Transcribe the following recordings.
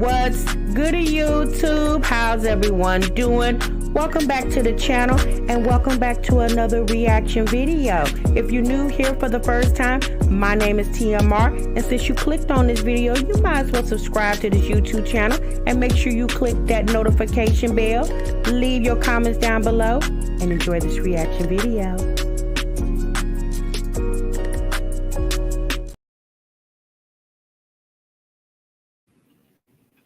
What's good YouTube? How's everyone doing? Welcome back to the channel and welcome back to another reaction video. If you're new here for the first time, my name is TMR, and since you clicked on this video, you might as well subscribe to this YouTube channel and make sure you click that notification bell. Leave your comments down below and enjoy this reaction video.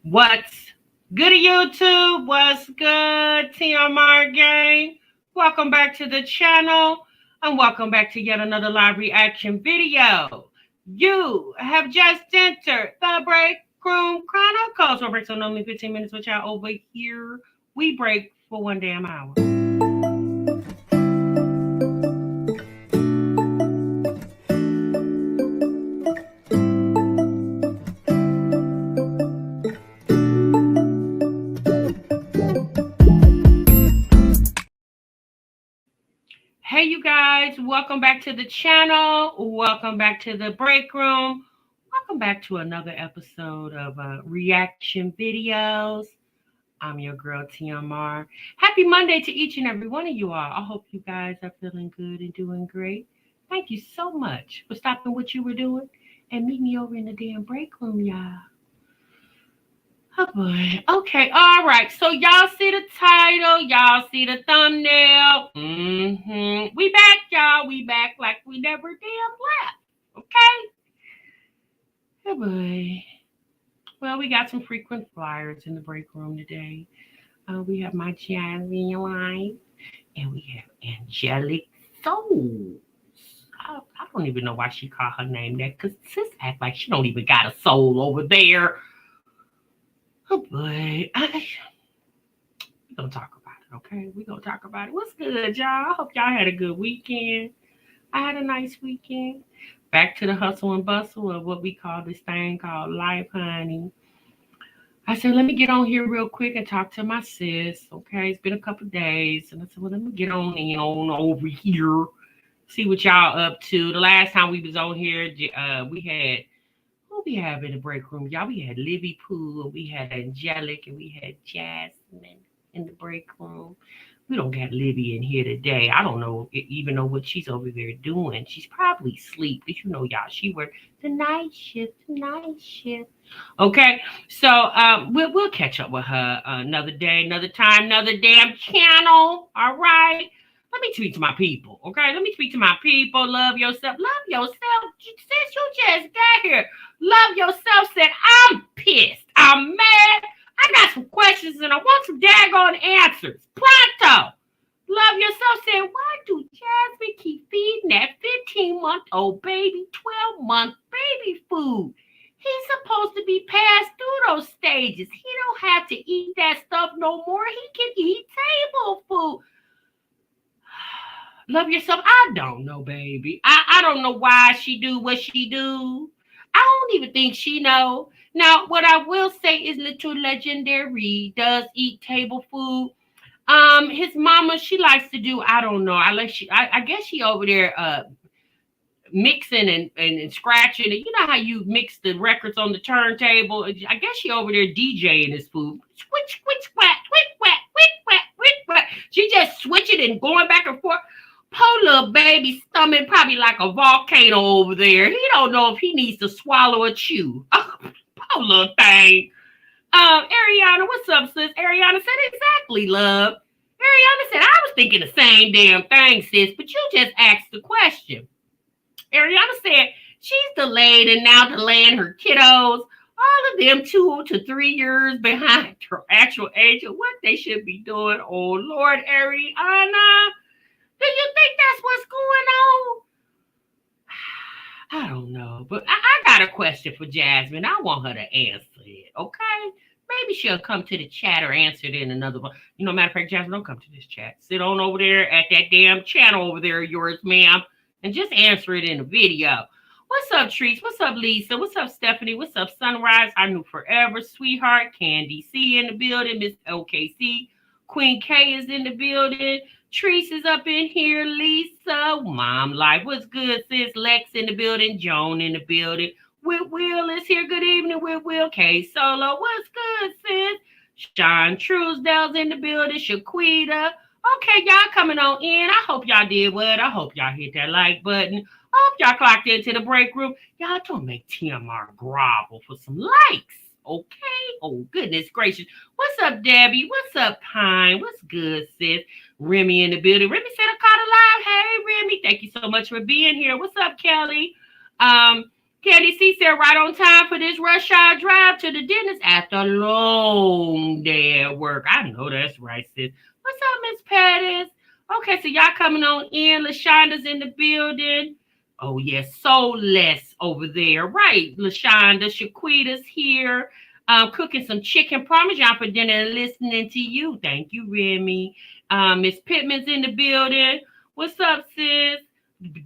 What's good YouTube? What's good TMR gang? Welcome back to the channel and welcome back to yet another live reaction video. You have just entered the Break Room Chronicles. We'll break on only 15 minutes with y'all over here. We break for 1 damn hour. Hey you guys, welcome back to the channel. Welcome back to the break room. Welcome back to another episode of reaction videos. I'm your girl TMR. Happy Monday to each and every one of you all. I hope you guys are feeling good and doing great. Thank you so much for stopping what you were doing and meet me over in the damn break room, y'all. Oh boy. Okay. All right. So y'all see the title. Y'all see the thumbnail. We back, y'all. We back like we never damn left. Okay. Oh boy. Well, we got some frequent flyers in the break room today. We have my jazzy line, and we have Angelic Souls. I don't even know why she called her name that, because sis act like she don't even got a soul over there. Oh boy, we're gonna talk about it, okay? We're gonna talk about it. What's good, y'all? I hope y'all had a good weekend. I had a nice weekend. Back to the hustle and bustle of what we call this thing called life, honey. I said, let me get on here real quick and talk to my sis, okay? It's been a couple days. And I said, well, let me get on over here, see what y'all up to. The last time we was on here, we had... we have in the break room, y'all. We had Livy Pooh, we had Angelic, and we had Jasmine in the break room. We don't got Livy in here today. I don't know even know what she's over there doing. She's probably asleep, because you know, y'all, she worked the night shift. Okay, so we'll catch up with her another day, another time, another damn channel. All right. Let me speak to my people, okay? Let me speak to my people. Love yourself. Love yourself. Since you just got here, love yourself said, I'm pissed. I'm mad. I got some questions and I want some daggone answers. Pronto. Love yourself said, why do Jasmine keep feeding that 15-month-old baby 12-month baby food? He's supposed to be passed through those stages. He don't have to eat that stuff no more. He can eat table food. Love yourself. I don't know, baby. I don't know why she do what she do. I don't even think she know. Now, what I will say is little legendary does eat table food. His mama, she likes to do, I don't know. I guess she over there mixing and scratching. And you know how you mix the records on the turntable? I guess she over there DJing his food. Switch, squat, quick. She just switching and going back and forth. Poor little baby stomach probably like a volcano over there. He don't know if he needs to swallow or chew. Oh, poor little thing. Ariana, what's up, sis? Ariana said, exactly, love. Ariana said, I was thinking the same damn thing, sis, but you just asked the question. Ariana said, she's delayed and now delaying her kiddos. All of them 2 to 3 years behind her actual age of what they should be doing. Oh, Lord, Ariana. Do you think that's what's going on? I don't know, but I got a question for Jasmine. I want her to answer it, okay? Maybe she'll come to the chat or answer it in another one. You know, matter of fact, Jasmine, don't come to this chat. Sit on over there at that damn channel over there of yours, ma'am, and just answer it in a video. What's up, Treats? What's up, Lisa? What's up, Stephanie? What's up, Sunrise? I knew forever, sweetheart. Candy C in the building. Miss OKC. Queen K is in the building. Treese is up in here. Lisa, Mom Life, what's good, sis? Lex in the building. Joan in the building. Will is here. Good evening, Will. K Solo, what's good, sis? Sean Truesdale's in the building. Shaquita. Okay, y'all coming on in. I hope y'all did what? I hope y'all hit that like button. I hope y'all clocked into the break room. Y'all don't make TMR grovel for some likes. Okay? Oh, goodness gracious. What's up, Debbie? What's up, Pine? What's good, sis? Remy in the building. Remy said I caught a live. Hey, Remy. Thank you so much for being here. What's up, Kelly? Candy C said right on time for this rush hour drive to the dentist after a long day at work. I know that's right, sis. What's up, Miss Pettis? Okay, so y'all coming on in. LaShonda's in the building. Oh, yes, so less over there. Right, LaShonda. Shaquita's here. Cooking some chicken parmesan for dinner and listening to you. Thank you, Remy. Miss Pittman's in the building. What's up, sis?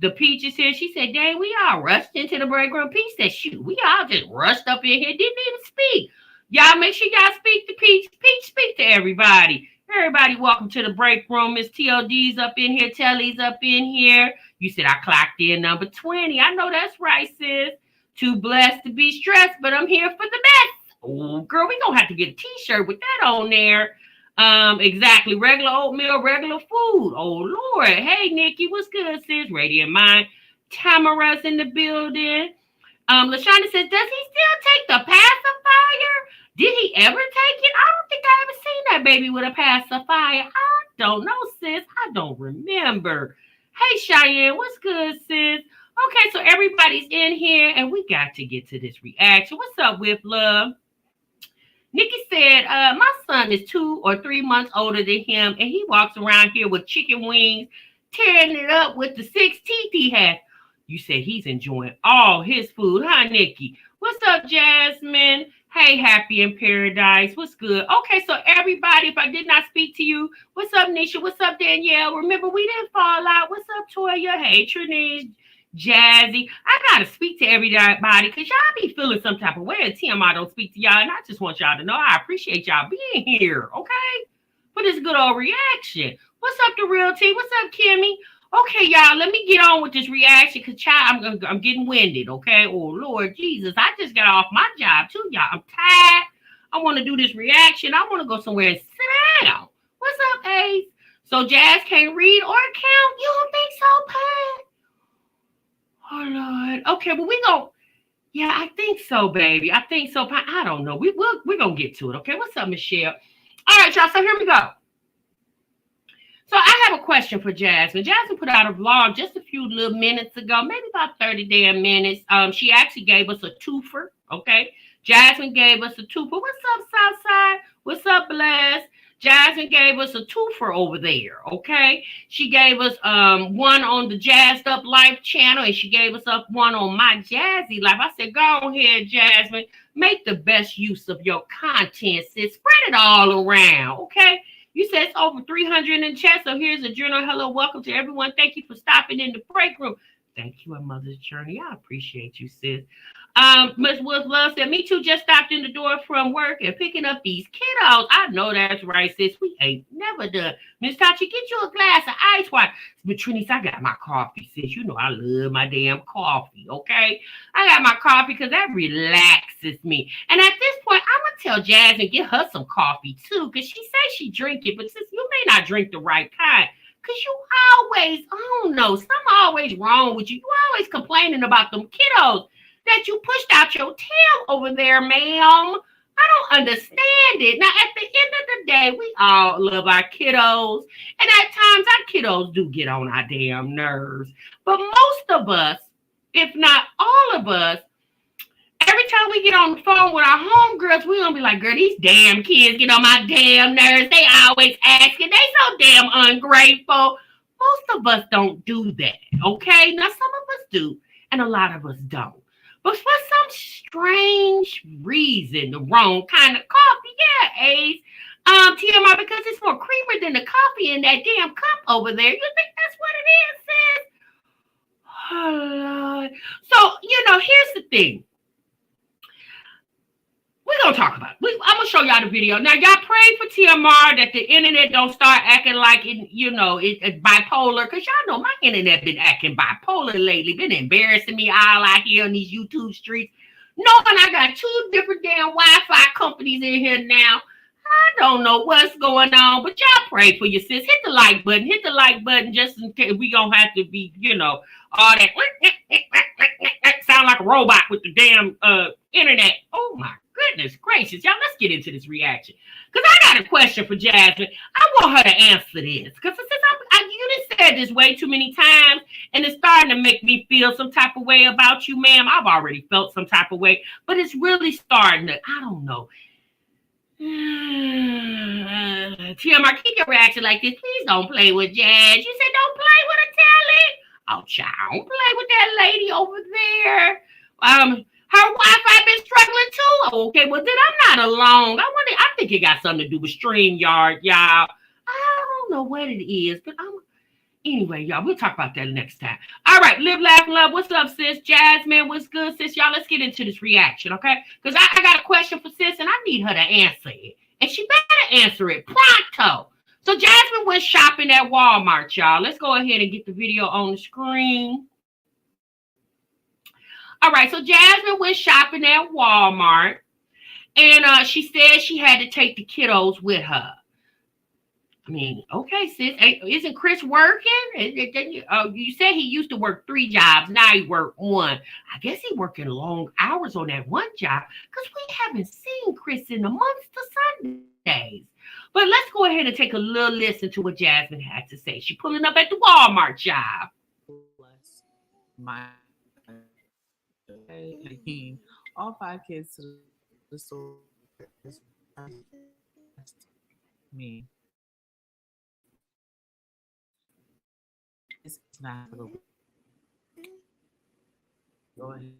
The Peach is here. She said, dang, we all rushed into the break room. Peach said, shoot, we all just rushed up in here. Didn't even speak. Y'all make sure y'all speak to Peach. Peach, speak to everybody. Everybody, welcome to the break room. Miss TLD's up in here. Telly's up in here. You said I clocked in number 20. I know that's right, sis. Too blessed to be stressed, but I'm here for the best. Oh, girl, we gonna have to get a t-shirt with that on there. Exactly. Regular oatmeal, regular food. Oh, Lord. Hey, Nikki, what's good, sis? Radiant Mind. Tamara's in the building. LaShonda says, does he still take the pacifier? Did he ever take it? I don't think I ever seen that baby with a pacifier. I don't know, sis. I don't remember. Hey, Cheyenne, what's good, sis? Okay, so everybody's in here, and we got to get to this reaction. What's up, with love? Nikki said, my son is 2 or 3 months older than him, and he walks around here with chicken wings, tearing it up with the 6 teeth he has. You said he's enjoying all his food, huh, Nikki? What's up, Jasmine? Hey, Happy in Paradise. What's good? Okay, so everybody, if I did not speak to you, what's up, Nisha? What's up, Danielle? Remember, we didn't fall out. What's up, Toya? Hey, Trinise. Jazzy. I gotta speak to everybody because y'all be feeling some type of way. And TMI don't speak to y'all, and I just want y'all to know I appreciate y'all being here, okay? For this good old reaction. What's up, the real T? What's up, Kimmy? Okay, y'all, let me get on with this reaction because I'm getting winded, okay? Oh Lord Jesus, I just got off my job too, y'all. I'm tired. I want to do this reaction. I want to go somewhere and sit down. What's up, Ace? So Jazz can't read or count? You don't think so, Pat? Oh Lord. Okay, well we go. Yeah, I think so, baby. I think so. I don't know. We're gonna get to it. Okay. What's up, Michelle? All right, y'all. So here we go. So I have a question for Jasmine. Jasmine put out a vlog just a few little minutes ago, maybe about 30 damn minutes. She actually gave us a twofer. Okay. Jasmine gave us a twofer. What's up, Southside? What's up, Bless? Jasmine gave us a twofer over there, okay? She gave us one on the Jazzed Up Life channel, and she gave us up one on My Jazzy Life. I said, go ahead, Jasmine. Make the best use of your content, sis. Spread it all around, okay? You said it's over 300 in chat, so here's a journal. Hello, welcome to everyone. Thank you for stopping in the break room. Thank you, A Mother's Journey. I appreciate you, sis. Miss Wolf Love said, me too, just stopped in the door from work and picking up these kiddos. I know that's right, sis. We ain't never done. Miss Tasha, get you a glass of ice water. But Trinice, I got my coffee, sis. You know I love my damn coffee, okay? I got my coffee because that relaxes me. And at this point, I'm going to tell Jasmine, get her some coffee too, because she says she drink it, but sis, you may not drink the right kind. Because you always, I don't know, something always wrong with you. You always complaining about them kiddos that you pushed out your tail over there, ma'am. I don't understand it. Now, at the end of the day, we all love our kiddos. And at times, our kiddos do get on our damn nerves. But most of us, if not all of us, every time we get on the phone with our homegirls, we're going to be like, girl, these damn kids get on my damn nerves. They always asking. They so damn ungrateful. Most of us don't do that, okay? Now, some of us do, and a lot of us don't. But for some strange reason, the wrong kind of coffee, yeah, Ace. TMI, because it's more creamer than the coffee in that damn cup over there. You think that's what it is, sis? Oh, Lord. So, here's the thing. We're going to talk about it. I'm going to show y'all the video. Now, y'all pray for TMR that the internet don't start acting like it's bipolar. Because y'all know my internet been acting bipolar lately. Been embarrassing me all out here on these YouTube streets. Knowing I got two different damn Wi-Fi companies in here now. I don't know what's going on, but y'all pray for your sis. Hit the like button. Hit the like button just in case we don't have to be, all that sound like a robot with the damn internet. Oh my goodness gracious. Y'all, let's get into this reaction. Because I got a question for Jasmine. I want her to answer this. Because since you done said this way too many times, and it's starting to make me feel some type of way about you, ma'am. I've already felt some type of way, but it's really starting to, I don't know. TMR, keep your reaction like this. Please don't play with Jazz. You said don't play with a talent. Oh, child, don't play with that lady over there. Her Wi-Fi been struggling too. Okay, well then I'm not alone. I think it got something to do with StreamYard, y'all. I don't know what it is, but anyway, y'all, we'll talk about that next time. All right, live, laugh, and love. What's up, sis? Jasmine, what's good, sis? Y'all, let's get into this reaction, okay? Because I got a question for sis, and I need her to answer it. And she better answer it pronto. So Jasmine went shopping at Walmart, y'all. Let's go ahead and get the video on the screen. All right, so Jasmine went shopping at Walmart, and she said she had to take the kiddos with her. I mean, okay, sis, isn't Chris working? You said he used to work 3 jobs. Now he worked 1. I guess he working long hours on that 1 job because we haven't seen Chris in the months to Sundays. But let's go ahead and take a little listen to what Jasmine had to say. She pulling up at the Walmart job. All 5 kids to the store. Me. It's not a little. Go ahead.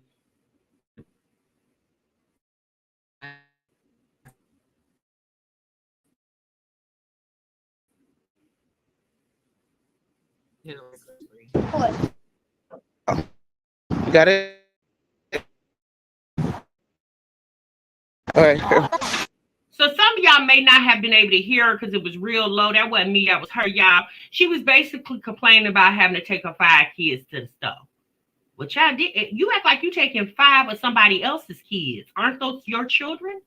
What? You got it? All right. So some of y'all may not have been able to hear her because it was real low. That wasn't me. That was her, y'all. She was basically complaining about having to take her 5 kids to the store. Which I did. You act like you taking 5 of somebody else's kids. Aren't those your children?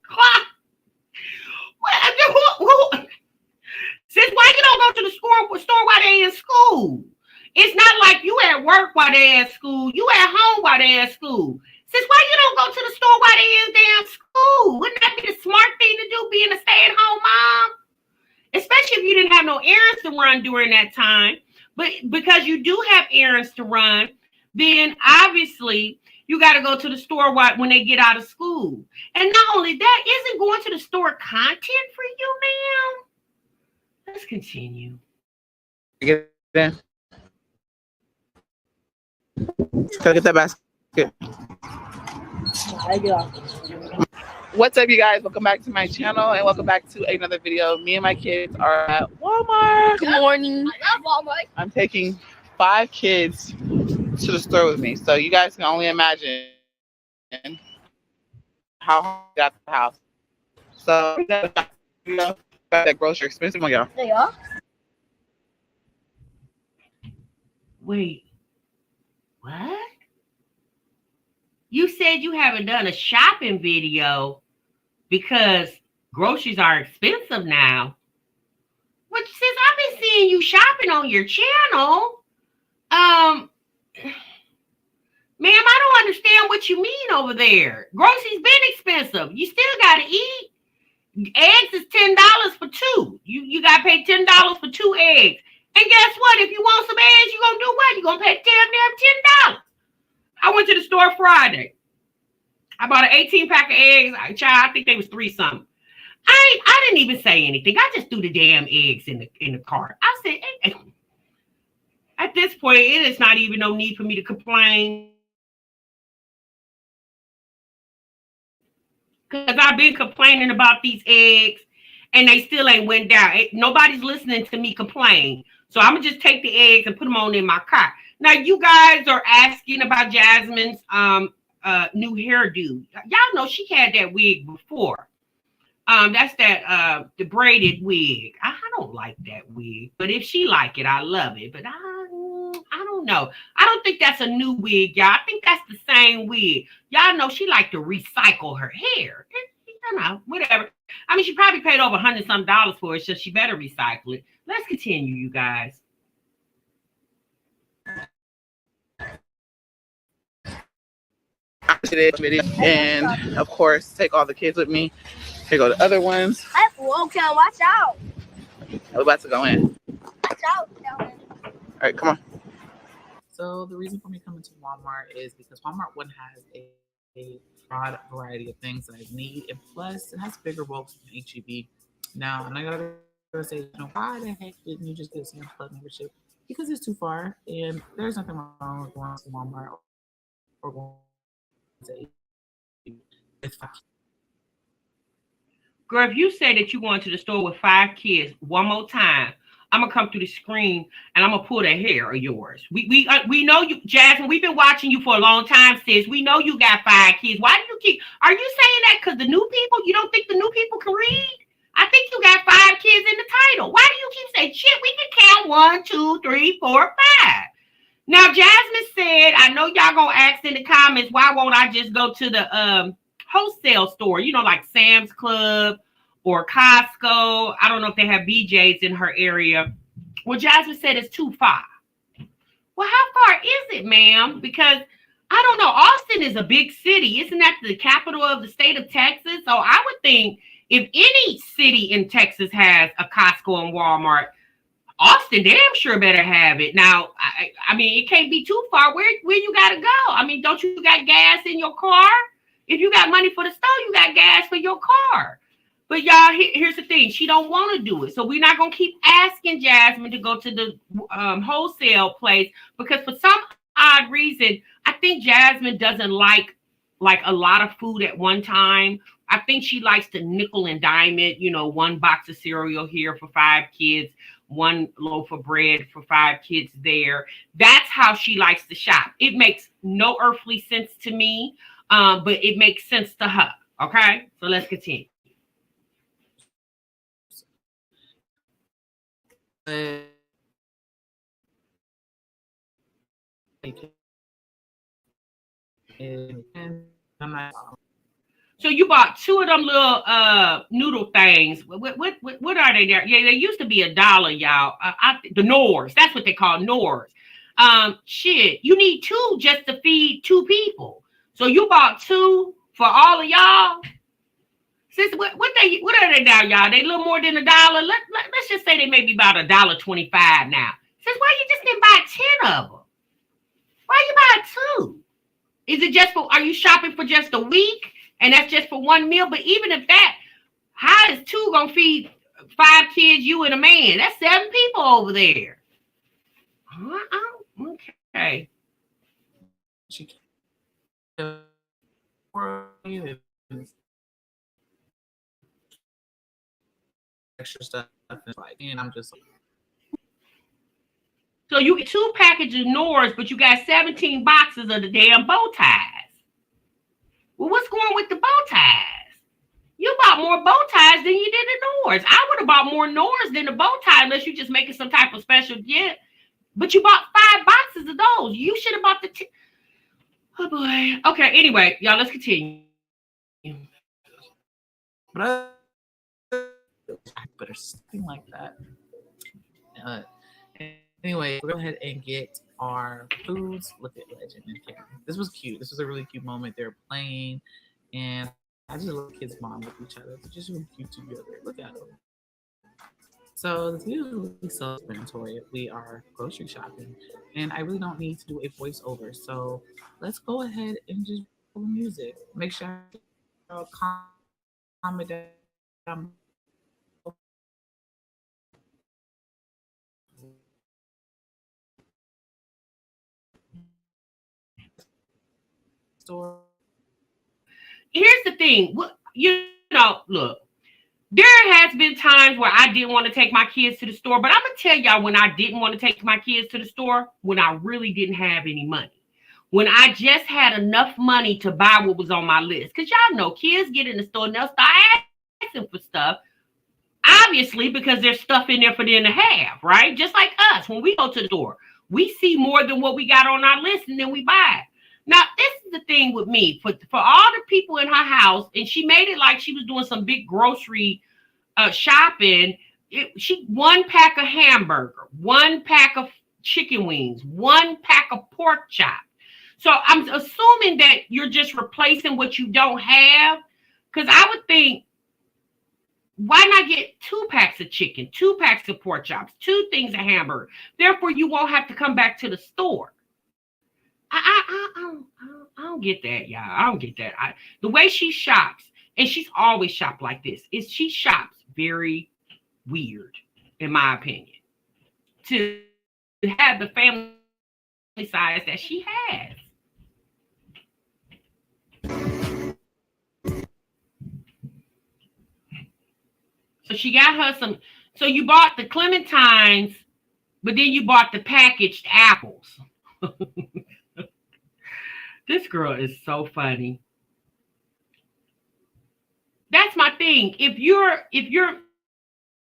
Sis, why you don't go to the store while they in school? It's not like you at work while they at school. You at home while they at school. Sis, why you don't go to the store while they in damn school? Wouldn't that be the smart thing to do, being a stay-at-home mom? Especially if you didn't have no errands to run during that time. But because you do have errands to run, then obviously you got to go to the store when they get out of school. And not only that, isn't going to the store content for you, ma'am? Let's continue. Get in. Go get that basket. What's up, you guys? Welcome back to my channel and welcome back to another video. Me and my kids are at Walmart. Good morning. I love Walmart. I'm taking 5 kids to the store with me, so you guys can only imagine how hard I got the house. So got that grocery expensive one, y'all. They are? Wait, what? You said you haven't done a shopping video because groceries are expensive now. But since I've been seeing you shopping on your channel, ma'am, I don't understand what you mean over there. Groceries been expensive. You still gotta eat. Eggs is $10 for 2. You gotta pay $10 for 2 eggs. And guess what? If you want some eggs, you're gonna do what? You're gonna pay damn $10. I went to the store Friday. I bought an 18-pack of eggs. I think they was 3 something. I didn't even say anything. I just threw the damn eggs in the cart. I said, hey. At this point, it is not even no need for me to complain. Because I've been complaining about these eggs and they still ain't went down. Nobody's listening to me complain. So I'm going to just take the eggs and put them on in my cart. Now, you guys are asking about Jasmine's new hairdo. Y'all know she had that wig before. That's that the braided wig. I don't like that wig. But if she like it, I love it. But I don't don't know. I don't think that's a new wig, y'all. I think that's the same wig. Y'all know she like to recycle her hair. You know, whatever. I mean, she probably paid over $100 some for it, so she better recycle it. Let's continue, you guys. And of course, take all the kids with me. Here go the other ones. Okay, watch out. We're about to go in. Watch out. All right, come on. So the reason for me coming to Walmart is because Walmart one has a broad variety of things that I need, and plus it has bigger bulks than HEB. Now, and I gotta say, why the heck didn't you just get a Sam's Club membership? Because it's too far, and there's nothing wrong with going to Walmart or going to HEB. It's fine. Girl, if you say that you're going to the store with 5 kids one more time, I'm gonna come through the screen and I'm gonna pull that hair of yours. We know you, Jasmine. We've been watching you for a long time, sis. We know you got 5 kids. Why do you keep? Are you saying that because the new people? You don't think the new people can read? I think you got 5 kids in the title. Why do you keep saying shit? We can count 1, 2, 3, 4, 5. Now, Jasmine said, I know y'all gonna ask in the comments, why won't I just go to the wholesale store? You know, like Sam's Club or Costco. I don't know if they have BJ's in her area. Well, Jasmine said it's too far. Well, how far is it, ma'am? Because I don't know. Austin is a big city. Isn't that the capital of the state of Texas? So I would think if any city in Texas has a Costco and Walmart, Austin damn sure better have it. Now, I mean, it can't be too far. Where you got to go? I mean, don't you got gas in your car? If you got money for the store, you got gas for your car. But y'all, here's the thing. She don't want to do it. So we're not going to keep asking Jasmine to go to the wholesale place because for some odd reason, I think Jasmine doesn't like a lot of food at one time. I think she likes to nickel and dime it. You know, 1 box of cereal here for 5 kids, 1 loaf of bread for 5 kids there. That's how she likes to shop. It makes no earthly sense to me, but it makes sense to her. Okay, so let's continue. So you bought 2 of them little noodle things. What are they there? Yeah, they used to be $1, y'all. The Knorrs, that's what they call Knorrs. Shit, you need 2 just to feed 2 people. So you bought 2 for all of y'all. Sis, what are they now, y'all? They a little more than $1. Let's just say they may be about $1.25 now. Sis, why you just didn't buy 10 of them? Why you buy 2? Is it just are you shopping for just a week? And that's just for 1 meal. But even if that, how is 2 gonna feed 5 kids, you and a man? That's 7 people over there. Okay. Extra stuff, and I'm just. So you get 2 packages of Knorrs, but you got 17 boxes of the damn bow ties. Well, what's going with the bow ties? You bought more bow ties than you did the Knorrs. I would have bought more Knorrs than the bow tie unless you just making some type of special gift. But you bought 5 boxes of those. You should have bought the oh boy. Okay, anyway, y'all, let's continue. But or something like that. Anyway, we'll go ahead and get our foods. Look at Legend and Karen. This was cute. This was a really cute moment. They're playing, and I just love kids' bond with each other. They're just really cute together. Look at them. So this is really self-explanatory. We are grocery shopping, and I really don't need to do a voiceover. So let's go ahead and just roll music. Make sure I comment down. Store. Here's the thing. You know, look, there has been times where I didn't want to take my kids to the store, but I'm going to tell y'all when I didn't want to take my kids to the store, when I really didn't have any money. When I just had enough money to buy what was on my list. Because y'all know kids get in the store and they'll start asking for stuff. Obviously, because there's stuff in there for them to have, right? Just like us, when we go to the store, We see more than what we got on our list, and then we buy it. Now, this is the thing with me. For all the people in her house, and she made it like she was doing some big grocery shopping. She 1 pack of hamburger, 1 pack of chicken wings, 1 pack of pork chop. So I'm assuming that you're just replacing what you don't have. Because I would think, why not get 2 packs of chicken, 2 packs of pork chops, 2 things of hamburger? Therefore, you won't have to come back to the store. I don't get that, y'all. I don't get that. The way she shops, and she's always shopped like this, is she shops very weird, in my opinion, to have the family size that she has. So she got her some. So you bought the clementines, but then you bought the packaged apples. This girl is so funny. That's my thing. If you're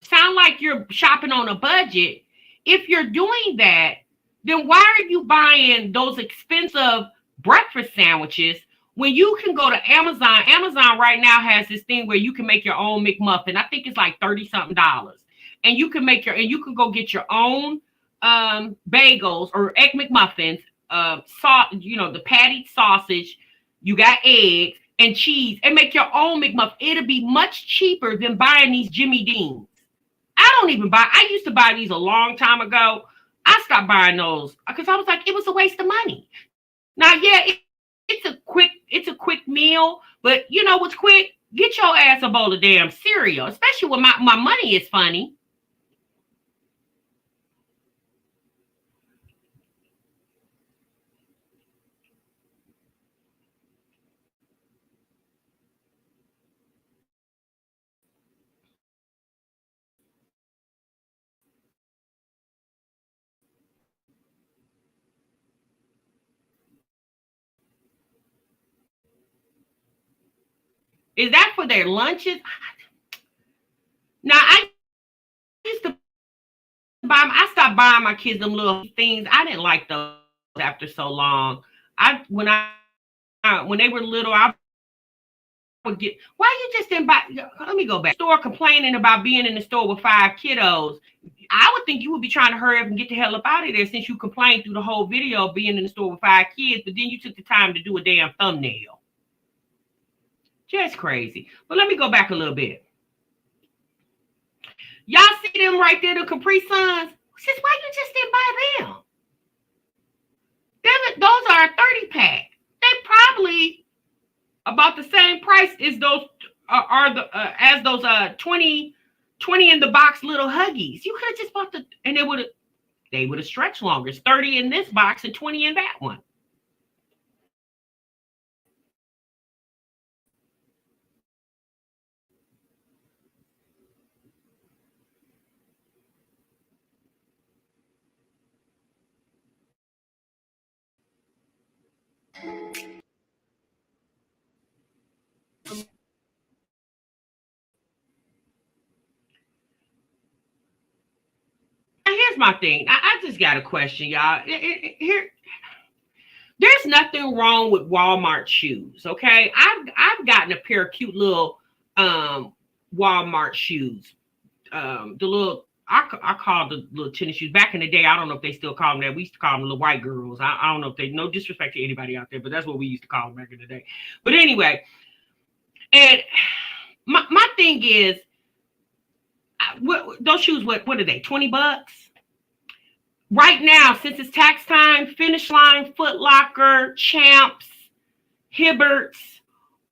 sound like you're shopping on a budget, if you're doing that, then why are you buying those expensive breakfast sandwiches when you can go to Amazon? Amazon right now has this thing where you can make your own McMuffin. I think it's like $30-something. And you can you can go get your own bagels or egg McMuffins, the patty sausage, you got eggs and cheese, and make your own McMuffin. It'll be much cheaper than buying these Jimmy Deans. I used to buy these a long time ago. I stopped buying those because I was like, it was a waste of money. Now, yeah, it's a quick meal, but you know what's quick? Get your ass a bowl of damn cereal, especially when my money is funny. Is that for their lunches? Now, I used to I stopped buying my kids them little things. I didn't like those after so long. When they were little, I would get, why you just didn't buy, let me go back. Store complaining about being in the store with 5 kiddos. I would think you would be trying to hurry up and get the hell up out of there since you complained through the whole video of being in the store with 5 kids, but then you took the time to do a damn thumbnail. Just crazy. But let me go back a little bit. Y'all see them right there, the Capri Suns? Sis, why you just didn't buy them? Those are a 30-pack. They probably about the same price as those as those 20 in the box little Huggies. You could have just bought and they would have stretched longer. It's 30 in this box and 20 in that one. Here's my thing. I just got a question, y'all. There's nothing wrong with Walmart shoes, okay? I've gotten a pair of cute little Walmart shoes. The little I call the little tennis shoes. Back in the day, I don't know if they still call them that. We used to call them little white girls. I don't know if they, no disrespect to anybody out there, but that's what we used to call them back in the day. But anyway, and my thing is, those shoes, what are they, $20? Right now, since it's tax time, Finish Line, Foot Locker, Champs, Hibbert's,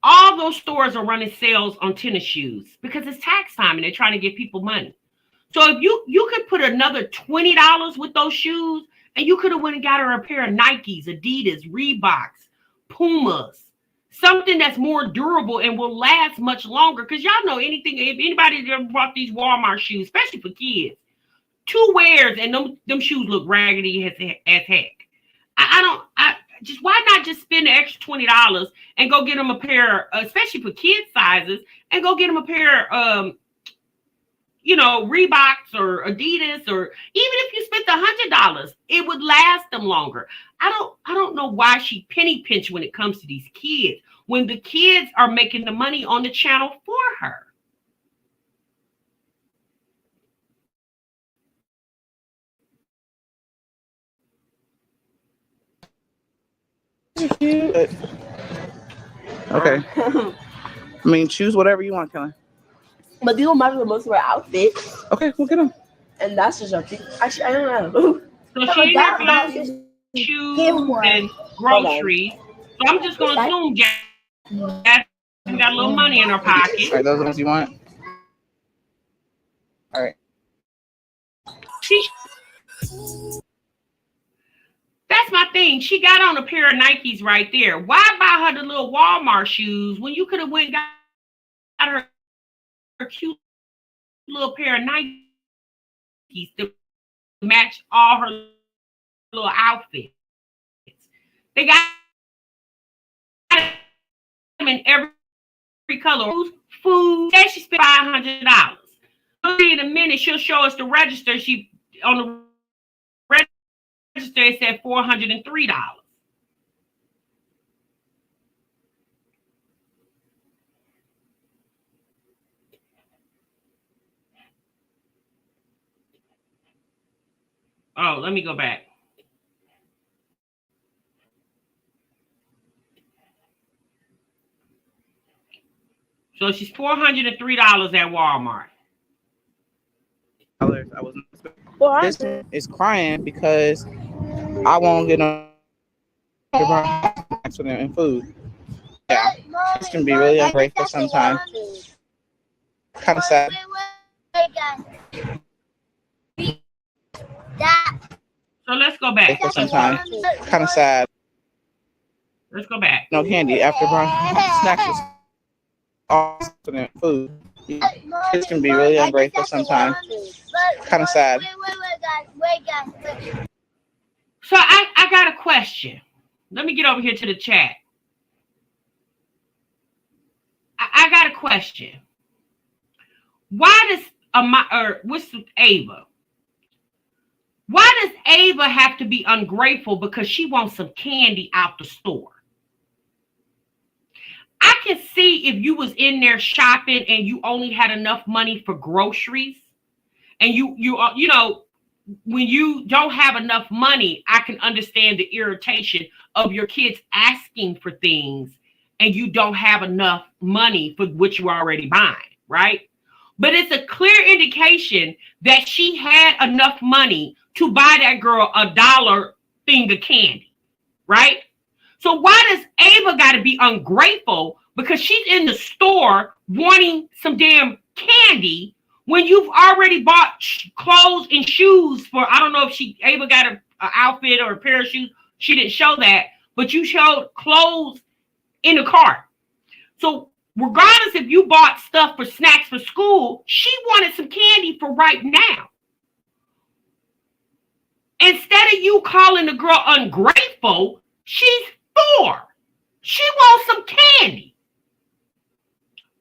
all those stores are running sales on tennis shoes because it's tax time and they're trying to give people money. So if you could put another $20 with those shoes, and you could have went and got her a pair of Nikes, Adidas, Reeboks, Pumas, something that's more durable and will last much longer. Because y'all know anything, if anybody ever bought these Walmart shoes, especially for kids, 2 wears and them shoes look raggedy as heck. Why not just spend the extra $20 and go get them a pair, especially for kids sizes, and go get them a pair Reeboks or Adidas, or even if you spent $100, it would last them longer. I don't know why she penny pinch when it comes to these kids, when the kids are making the money on the channel for her. Okay. I mean, choose whatever you want, Kelly. But these will match with most of our outfits. Okay, we'll get them. And that's just something. Actually, I don't know. So she ain't there for shoes and groceries. So I'm just going to assume Jasmine got a little money in her pocket. All right, those are the ones you want? All right. That's my thing. She got on a pair of Nikes right there. Why buy her the little Walmart shoes when you could have went and got her cute little pair of Nikes to match all her little outfits? They got them in every color. Food. Say she spent $500. In a minute, she'll show us the register. She on the register it said $403. Oh, let me go back. So she's $403 at Walmart. I wasn't this is crying because I won't get no accident in food. Yeah, this can be really ungrateful sometimes. Kind of sad. So let's go back. Sometimes kind of sad. Let's go back. No candy after snacks is accident food. Kids can be really ungrateful sometimes. Kind of sad. So I got a question. Let me get over here to the chat. I got a question. Why does what's Ava? Why does Ava have to be ungrateful because she wants some candy out the store? I can see if you was in there shopping and you only had enough money for groceries, and you when you don't have enough money, I can understand the irritation of your kids asking for things and you don't have enough money for what you're already buying, right? But it's a clear indication that she had enough money to buy that girl $1 thing of candy, right? So why does Ava got to be ungrateful because she's in the store wanting some damn candy when you've already bought clothes and shoes for, I don't know if Ava got an outfit or a pair of shoes. She didn't show that, but you showed clothes in the cart. So regardless if you bought stuff for snacks for school, she wanted some candy for right now. Instead of you calling the girl ungrateful, she's 4. She wants some candy.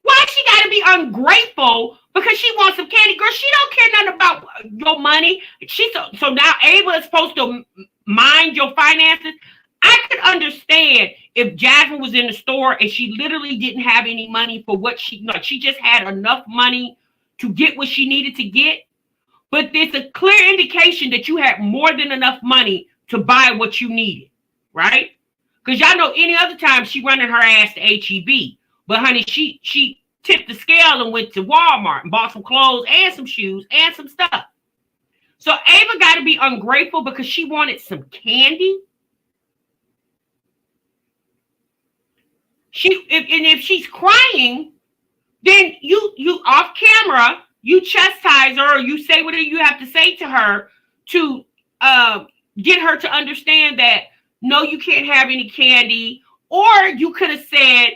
Why she got to be ungrateful because she wants some candy? Girl, she don't care nothing about your money. So now Ava is supposed to mind your finances. I could understand if Jasmine was in the store and she literally didn't have any money for what she just had enough money to get what she needed to get. But there's a clear indication that you had more than enough money to buy what you needed, right? Because y'all know any other time she running her ass to HEB. But honey, she tipped the scale and went to Walmart and bought some clothes and some shoes and some stuff. So Ava got to be ungrateful because she wanted some candy. If she's crying, then you off camera, you chastise her or you say whatever you have to say to her to get her to understand that no, you can't have any candy. Or you could have said,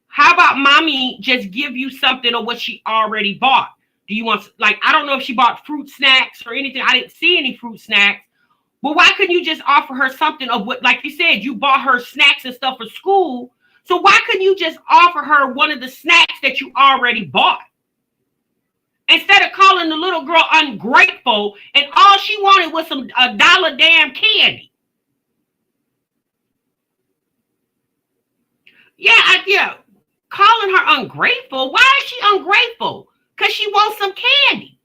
how about mommy just give you something of what she already bought? Do you want, like, I don't know if she bought fruit snacks or anything. I didn't see any fruit snacks. But why couldn't you just offer her something of what, like you said, you bought her snacks and stuff for school. So why couldn't you just offer her one of the snacks that you already bought? instead of calling the little girl ungrateful, and all she wanted was a dollar damn candy. Yeah, calling her ungrateful. Why is she ungrateful? Because she wants some candy.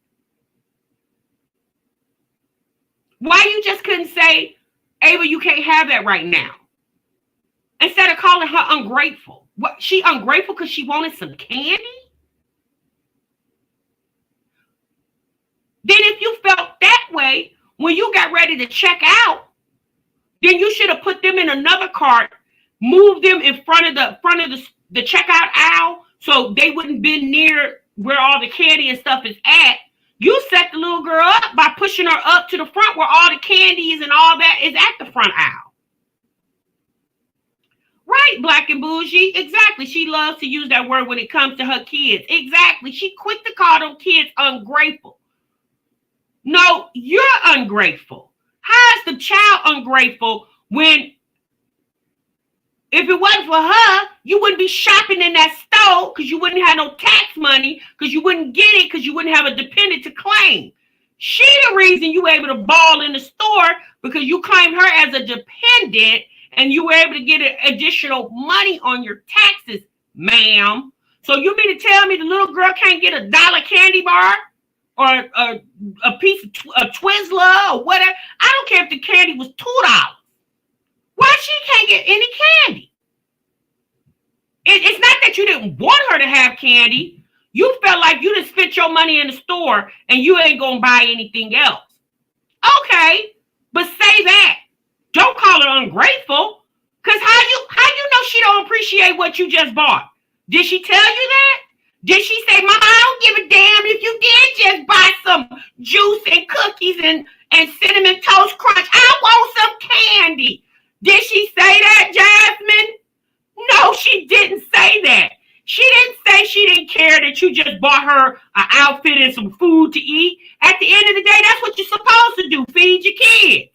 Why you just couldn't say, Ava, you can't have that right now? Instead of calling her ungrateful. What, she ungrateful because she wanted some candy? Then if you felt that way when you got ready to check out, then you should have put them in another cart, moved them in front of the checkout aisle so they wouldn't be near where all the candy and stuff is at. You set the little girl up by pushing her up to the front where all the candies and all that is at the front aisle. Right, Black and Bougie. Exactly. She loves to use that word when it comes to her kids. Exactly. She quick to call them kids ungrateful. No, you're ungrateful. How is the child ungrateful when, if it wasn't for her, you wouldn't be shopping in that store because you wouldn't have no tax money, because you wouldn't get it, because you wouldn't have a dependent to claim. She the reason you were able to ball in the store because you claimed her as a dependent and you were able to get additional money on your taxes, ma'am. So you mean to tell me the little girl can't get a dollar candy bar or a piece of a Twizzler or whatever? I don't care if the candy was $2. Why she can't get any candy? It's not that you didn't want her to have candy. You felt like you just spent your money in the store and you ain't gonna buy anything else. Okay, but say that. Don't call her ungrateful. Cause how you know she don't appreciate what you just bought? Did she tell you that? Did she say, Mama, I don't give a damn if you did just buy some juice and cookies and cinnamon toast crunch. I want some candy. Did she say that, Jasmine? No, she didn't say that. She didn't say she didn't care that you just bought her an outfit and some food to eat. At the end of the day, that's what you're supposed to do, feed your kids.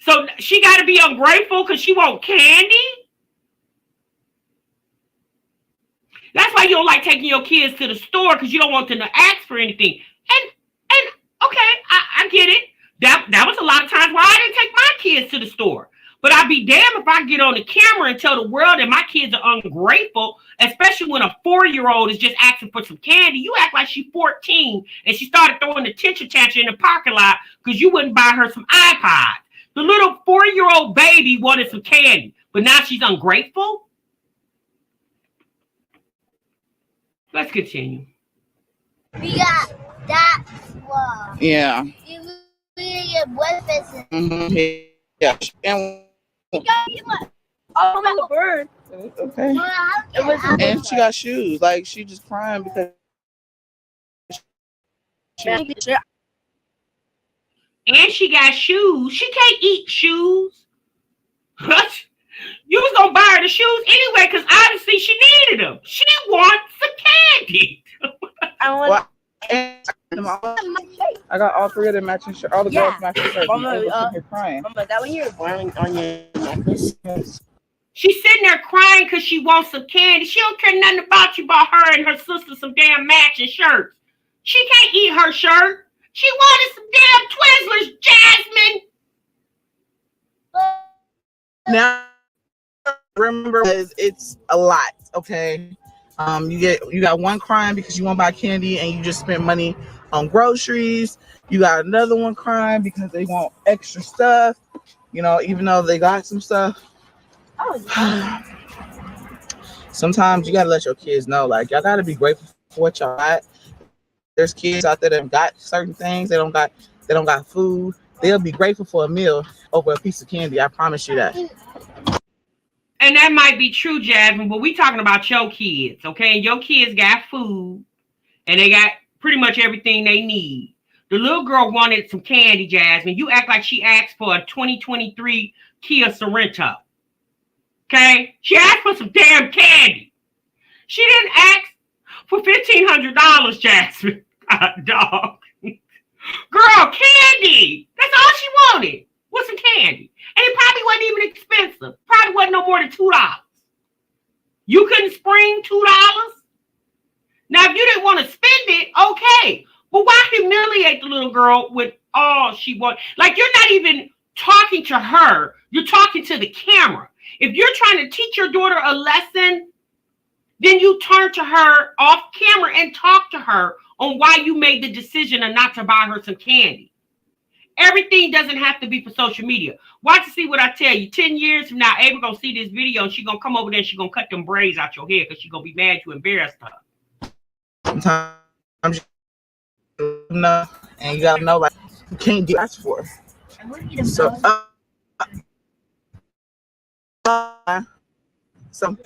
So she got to be ungrateful because she want candy? That's why you don't like taking your kids to the store, because you don't want them to ask for anything. And okay, I get it. That was a lot of times why I didn't take my kids to the store. But I'd be damned if I get on the camera and tell the world that my kids are ungrateful, especially when a 4-year-old is just asking for some candy. You act like she's 14 and she started throwing the tantrum in the parking lot because you wouldn't buy her some iPods. The little 4-year-old baby wanted some candy, but now she's ungrateful? Let's continue. We got that one. Yeah. Your boyfriend. Mm-hmm. Yeah. And Oh, my bird. okay. And she got shoes. Like, she just crying because And she got shoes. She can't eat shoes. You was gonna buy her the shoes anyway, because obviously she needed them. She wants some candy. I got all 3 of them matching shirts. All the girls matching shirts. You're crying. Mama, that one you're wearing on your necklace. She's sitting there crying because she wants some candy. She don't care nothing about you. Bought her and her sister some damn matching shirts. She can't eat her shirt. She wanted some damn Twizzlers, Jasmine. Now, remember, it's a lot. Okay, you got one crying because you want to buy candy and you just spent money on groceries. You got another one crying because they want extra stuff. You know, even though they got some stuff. Sometimes you gotta let your kids know, like, y'all gotta be grateful for what y'all got. There's kids out there that have got certain things. They don't got food. They'll be grateful for a meal over a piece of candy. I promise you that. And that might be true, Jasmine, but we talking about your kids, okay? Your kids got food and they got pretty much everything they need. The little girl wanted some candy, Jasmine. You act like she asked for a 2023 Kia Sorento. Okay? She asked for some damn candy. She didn't ask for $1,500, Jasmine. Dog. Girl, candy. That's all she wanted was some candy. And it probably wasn't even expensive. Probably wasn't no more than $2. You couldn't spring $2? Now, if you didn't want to spend it, okay. But why humiliate the little girl with all she wants? Like, you're not even talking to her. You're talking to the camera. If you're trying to teach your daughter a lesson, then you turn to her off camera and talk to her on why you made the decision of not to buy her some candy. Everything doesn't have to be for social media. Watch and see what I tell you. 10 years from now, Ava gonna see this video and she gonna come over there and she gonna cut them braids out your head because she gonna be mad you embarrassed her. Sometimes you know, and you gotta know, like, you can't get asked for. So, so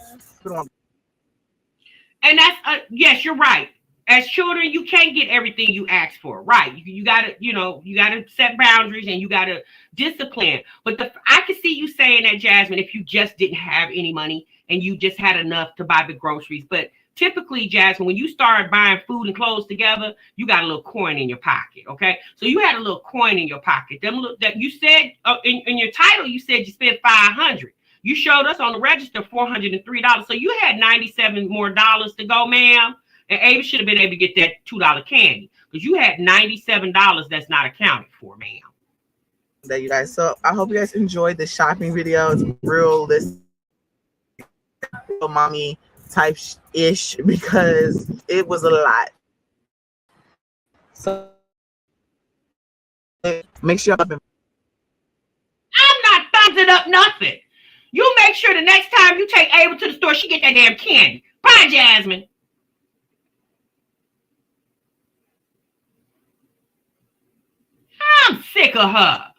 and that's yes, you're right. As children, you can't get everything you ask for, right? You gotta, you gotta set boundaries and you gotta discipline. But I can see you saying that, Jasmine, if you just didn't have any money and you just had enough to buy the groceries. But typically, Jasmine, when you start buying food and clothes together, you got a little coin in your pocket, okay? So you had a little coin in your pocket. That you said in your title, you said you spent $500. You showed us on the register $403. So you had $97 more to go, ma'am. And Ava should have been able to get that $2 candy because you had $97 that's not accounted for, ma'am. There, you guys. So I hope you guys enjoyed the shopping video. It's realistic, mommy type ish because it was a lot. So make sure y'all. I'm not thumbsing up nothing. You make sure the next time you take Ava to the store, she get that damn candy. Bye, Jasmine. I'm sick of her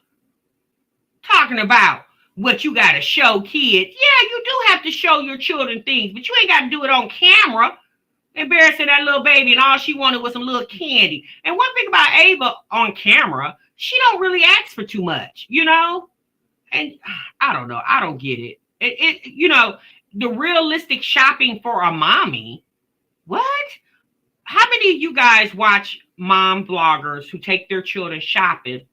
talking about what you got to show kids. Yeah, you do have to show your children things, but you ain't got to do it on camera. Embarrassing that little baby, and all she wanted was some little candy. And one thing about Ava on camera, she don't really ask for too much, And I don't know. I don't get it. The realistic shopping for a mommy. What? How many of you guys watch mom vloggers who take their children shopping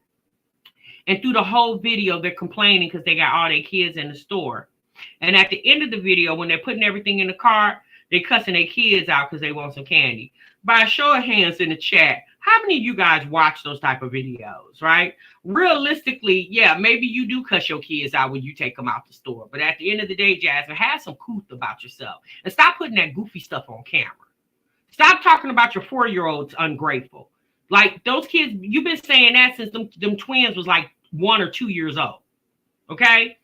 and through the whole video they're complaining because they got all their kids in the store, and at the end of the video when they're putting everything in the cart, they're cussing their kids out because they want some candy? By a show of hands in the chat, how many of you guys watch those type of videos, right? Realistically, yeah, maybe you do cuss your kids out when you take them out the store, but at the end of the day, Jasmine, have some couth about yourself and stop putting that goofy stuff on camera. Stop talking about your 4-year-olds ungrateful. Like, those kids, you've been saying that since them twins was like 1 or 2 years old. Okay?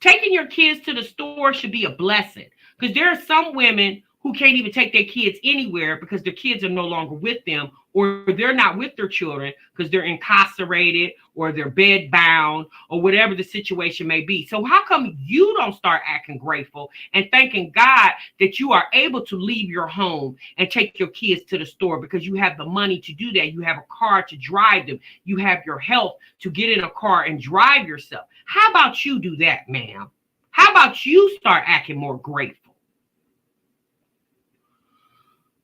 Taking your kids to the store should be a blessing, because there are some women who can't even take their kids anywhere because their kids are no longer with them, or they're not with their children because they're incarcerated or they're bed bound or whatever the situation may be. So how come you don't start acting grateful and thanking God that you are able to leave your home and take your kids to the store because you have the money to do that? You have a car to drive them. You have your health to get in a car and drive yourself. How about you do that, ma'am? How about you start acting more grateful?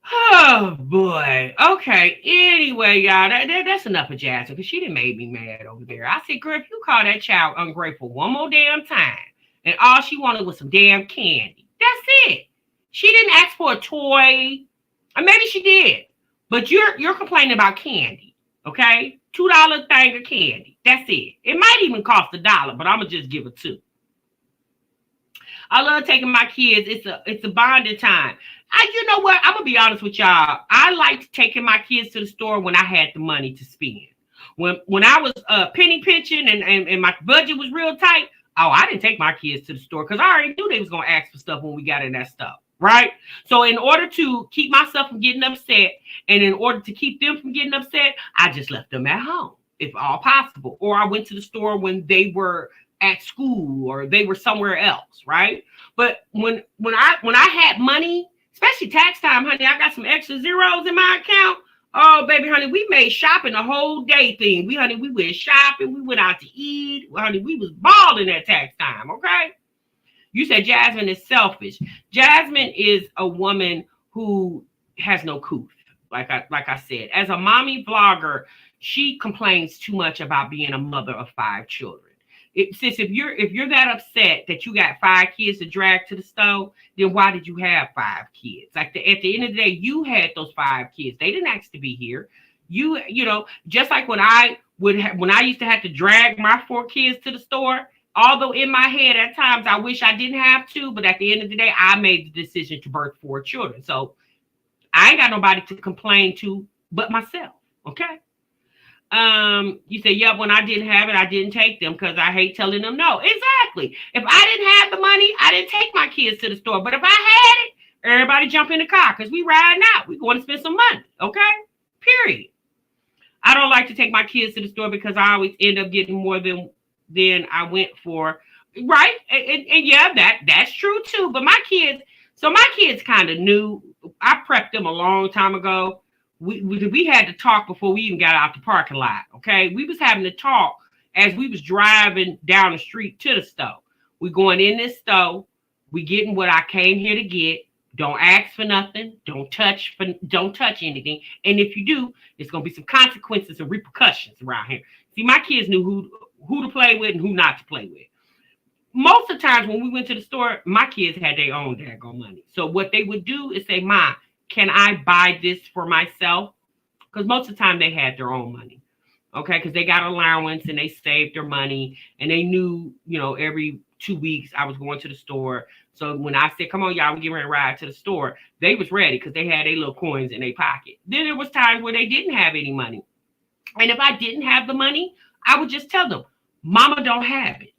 Oh boy. Okay. Anyway, y'all, that's enough of Jasmine, because she done made me mad over there. I said, girl, if you call that child ungrateful one more damn time, and all she wanted was some damn candy, that's it. She didn't ask for a toy, or maybe she did, but you're complaining about candy. Okay, $2 thing of candy. That's it. It might even cost $1, but I'm gonna just give it $2. I love taking my kids. It's a bonding time. You know what? I'm gonna be honest with y'all. I liked taking my kids to the store when I had the money to spend. When I was penny pinching and my budget was real tight, I didn't take my kids to the store because I already knew they was gonna ask for stuff when we got in that stuff, right? So in order to keep myself from getting upset, and in order to keep them from getting upset, I just left them at home, if all possible. Or I went to the store when they were at school or they were somewhere else, right? But when I had money, especially tax time, honey, I got some extra zeros in my account. Oh, baby, honey, we made shopping a whole day thing. We went shopping. We went out to eat. Honey, we was balling at tax time, okay? You said Jasmine is selfish. Jasmine is a woman who has no couth, like I said. As a mommy vlogger, she complains too much about being a mother of 5 children. Sis, if you're that upset that you got 5 kids to drag to the stove, then why did you have 5 kids? Like at the end of the day, you had those 5 kids. They didn't ask to be here. You know, just like when I used to have to drag my 4 kids to the store. Although in my head at times I wish I didn't have to, but at the end of the day, I made the decision to birth 4 children. So I ain't got nobody to complain to but myself. Okay. You say, yeah, when I didn't have it, I didn't take them because I hate telling them no. Exactly. If I didn't have the money, I didn't take my kids to the store. But if I had it, everybody jump in the car because we riding out. We going to spend some money. Okay. Period. I don't like to take my kids to the store because I always end up getting more than I went for. Right. And yeah, that's true too. But my kids kind of knew. I prepped them a long time ago. We had to talk before we even got out the parking lot. Okay. We was having to talk as we was driving down the street to the store. We going in this store. We getting what I came here to get. Don't ask for nothing. Don't touch anything. And if you do, there's gonna be some consequences and repercussions around here. See, my kids knew who to play with and who not to play with. Most of the times when we went to the store, my kids had their own daggone money. So what they would do is say, "Mom, can I buy this for myself?" Because most of the time they had their own money. Okay, because they got allowance and they saved their money and they knew, every 2 weeks I was going to the store. So when I said, "Come on, y'all, we getting ready to ride to the store," they was ready because they had their little coins in their pocket. Then there was times where they didn't have any money. And if I didn't have the money, I would just tell them, "Mama don't have it.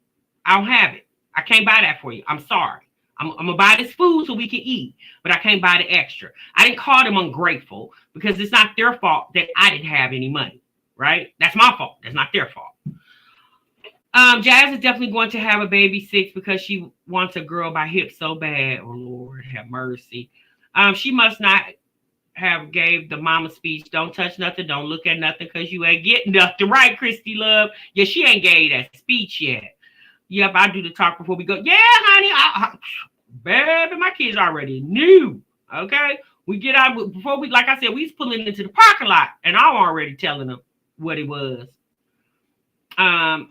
I don't have it. I can't buy that for you. I'm sorry. I'm going to buy this food so we can eat, but I can't buy the extra." I didn't call them ungrateful because it's not their fault that I didn't have any money, right? That's my fault. That's not their fault. Jazz is definitely going to have a baby 6 because she wants a girl by hip so bad. Oh, Lord, have mercy. She must not have gave the mama speech. Don't touch nothing. Don't look at nothing because you ain't getting nothing. Right, Christy Love? Yeah, she ain't gave that speech yet. Yep, I do the talk before we go. Yeah, honey. Baby, my kids already knew. Okay? We get out before we, like I said, we was pulling into the parking lot and I'm already telling them what it was.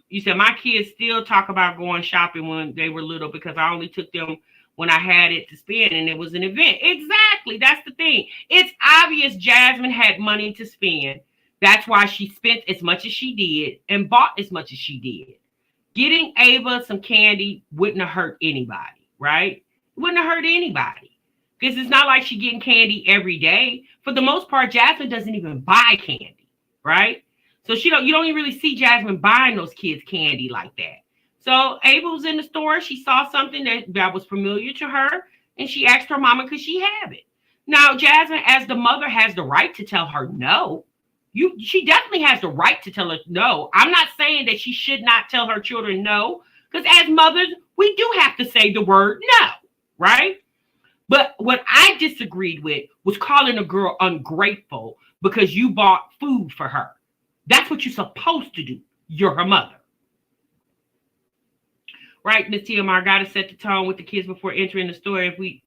You said my kids still talk about going shopping when they were little because I only took them when I had it to spend and it was an event. Exactly. That's the thing. It's obvious Jasmine had money to spend. That's why she spent as much as she did and bought as much as she did. Getting Ava some candy wouldn't have hurt anybody, right? It wouldn't have hurt anybody because it's not like she's getting candy every day. For the most part, Jasmine doesn't even buy candy, right? So you don't even really see Jasmine buying those kids candy like that. So Ava was in the store. She saw something that was familiar to her, and she asked her mama, could she have it? Now, Jasmine, as the mother, has the right to tell her no. She definitely has the right to tell her no. I'm not saying that she should not tell her children no, because as mothers, we do have to say the word no, right? But what I disagreed with was calling a girl ungrateful because you bought food for her. That's what you're supposed to do. You're her mother. Right, Miss TMR, got to set the tone with the kids before entering the store if we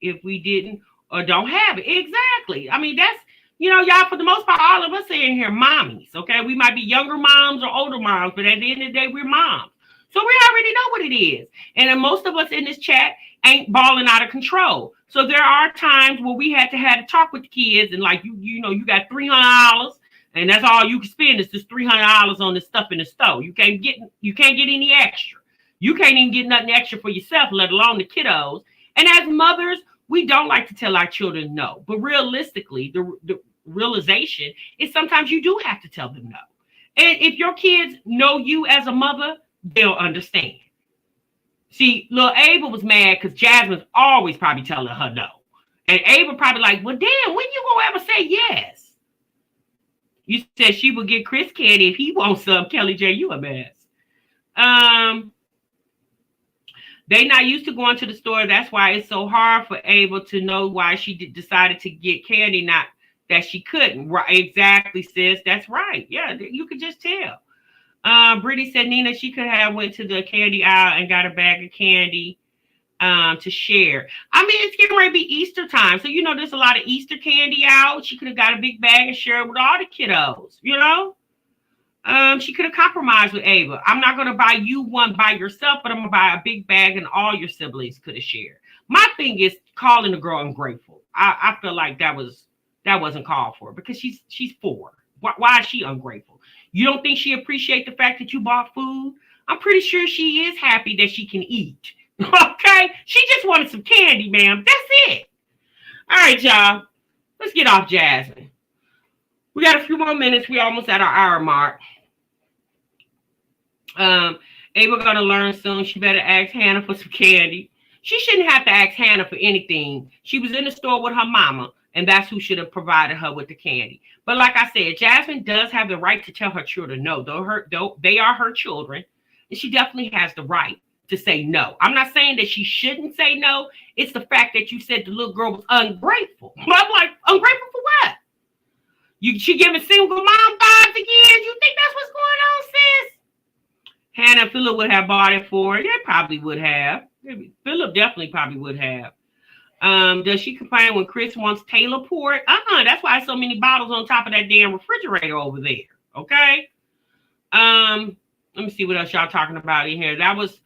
didn't or don't have it. Exactly. I mean, that's, y'all, for the most part, all of us are in here mommies, okay? We might be younger moms or older moms, but at the end of the day, we're moms. So we already know what it is. And then most of us in this chat ain't balling out of control. So there are times where we had to talk with the kids and like, you got $300 and that's all you can spend is just $300 on this stuff in the store. You can't get any extra. You can't even get nothing extra for yourself, let alone the kiddos. And as mothers, we don't like to tell our children no. But realistically, the realization is sometimes you do have to tell them no. And if your kids know you as a mother, they'll understand. See, little Ava was mad because Jasmine's always probably telling her no. And Ava probably like, well, damn, when you gonna ever say yes? You said she would get Chris candy if he wants some. Kelly J, you a mess. They not used to going to the store. That's why it's so hard for Ava to know why she decided to get candy, not that she couldn't. Right, exactly, sis. That's right. Yeah, you could just tell. Brittany said Nina, she could have went to the candy aisle and got a bag of candy to share. I mean, it's getting ready to be Easter time. So, there's a lot of Easter candy out. She could have got a big bag and shared with all the kiddos, She could have compromised with Ava. I'm not gonna buy you one by yourself, but I'm gonna buy a big bag and all your siblings could have shared. My thing is calling the girl ungrateful. I feel like that wasn't called for because she's 4. Why is she ungrateful? You don't think she appreciate the fact that you bought food? I'm pretty sure she is happy that she can eat. Okay, she just wanted some candy, ma'am. That's it. All right, y'all. Let's get off Jasmine. We got a few more minutes. We almost at our hour mark. Ava gonna learn soon. She better ask Hannah for some candy. She shouldn't have to ask Hannah for anything. She was in the store with her mama, and that's who should have provided her with the candy. But like I said, Jasmine does have the right to tell her children no. Though they are her children, and she definitely has the right to say no. I'm not saying that she shouldn't say no. It's the fact that you said the little girl was ungrateful. I'm like, ungrateful for what? She giving single mom vibes again? You think that's what's going on, sis? Hannah and Philip would have bought it for her. They probably would have. Philip definitely probably would have. Does she complain when Chris wants Taylor port? That's why so many bottles on top of that damn refrigerator over there. Okay. Let me see what else y'all talking about in here. That was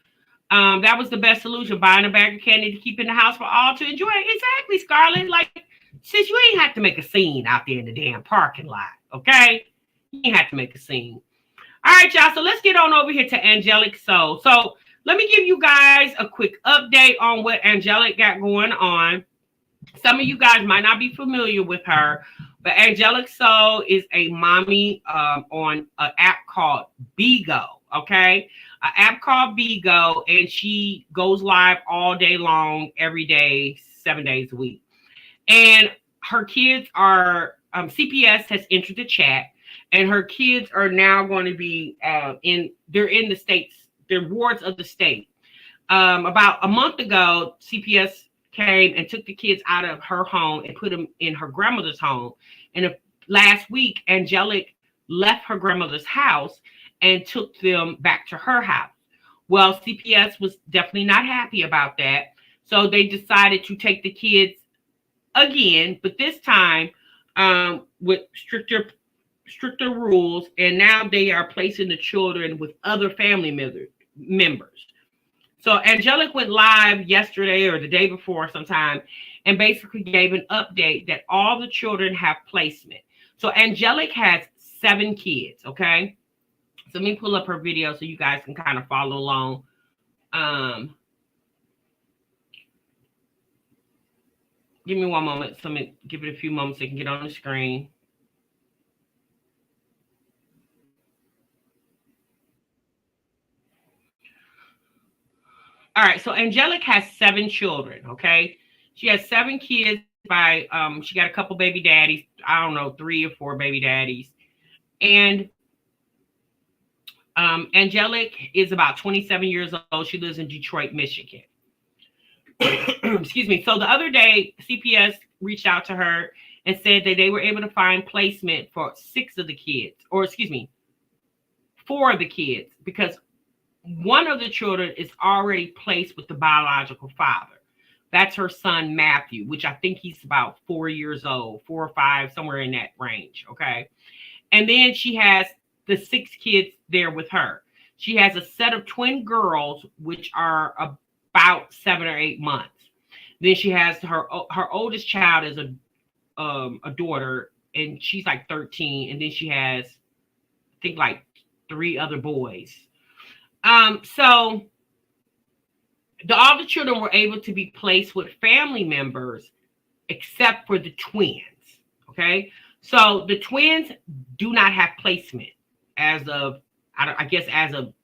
the best solution, buying a bag of candy to keep in the house for all to enjoy. Exactly, Scarlett. Like, since you ain't have to make a scene out there in the damn parking lot, okay? You ain't have to make a scene. All right, y'all. So let's get on over here to Angelic Soul. So let me give you guys a quick update on what Angelic got going on. Some of you guys might not be familiar with her, but Angelic Soul is a mommy on an app called Bigo, okay? An app called Bigo, and she goes live all day long, every day, 7 days a week. And her kids are, CPS has entered the chat, and her kids are now going to be they're in the states, they're wards of the state. About a month ago, CPS came and took the kids out of her home and put them in her grandmother's home. And last week, Angelic left her grandmother's house and took them back to her house. Well, CPS was definitely not happy about that. So they decided to take the kids again, but this time with stricter rules. And now they are placing the children with other family members. So Angelic went live yesterday or the day before sometime and basically gave an update that all the children have placement. So Angelic has 7 kids, okay? So let me pull up her video so you guys can kind of follow along. Give me one moment. So let me give it a few moments so it can get on the screen. All right, so Angelic has 7 children, okay? She has 7 kids by, she got a couple baby daddies, I don't know, 3 or 4 baby daddies. And Angelic is about 27 years old. She lives in Detroit, Michigan. Excuse me. So the other day, CPS reached out to her and said that they were able to find placement for 6 of the kids, or excuse me, 4 of the kids, because one of the children is already placed with the biological father. That's her son, Matthew, which I think he's about 4 years old, 4 or 5, somewhere in that range. Okay. And then she has the 6 kids there with her. She has a set of twin girls, which are about 7 or 8 months. Then she has her oldest child is a daughter, and she's like 13. And then she has, I think, like 3 other boys. So all the children were able to be placed with family members, except for the twins. Okay. So the twins do not have placement as of, I guess, as of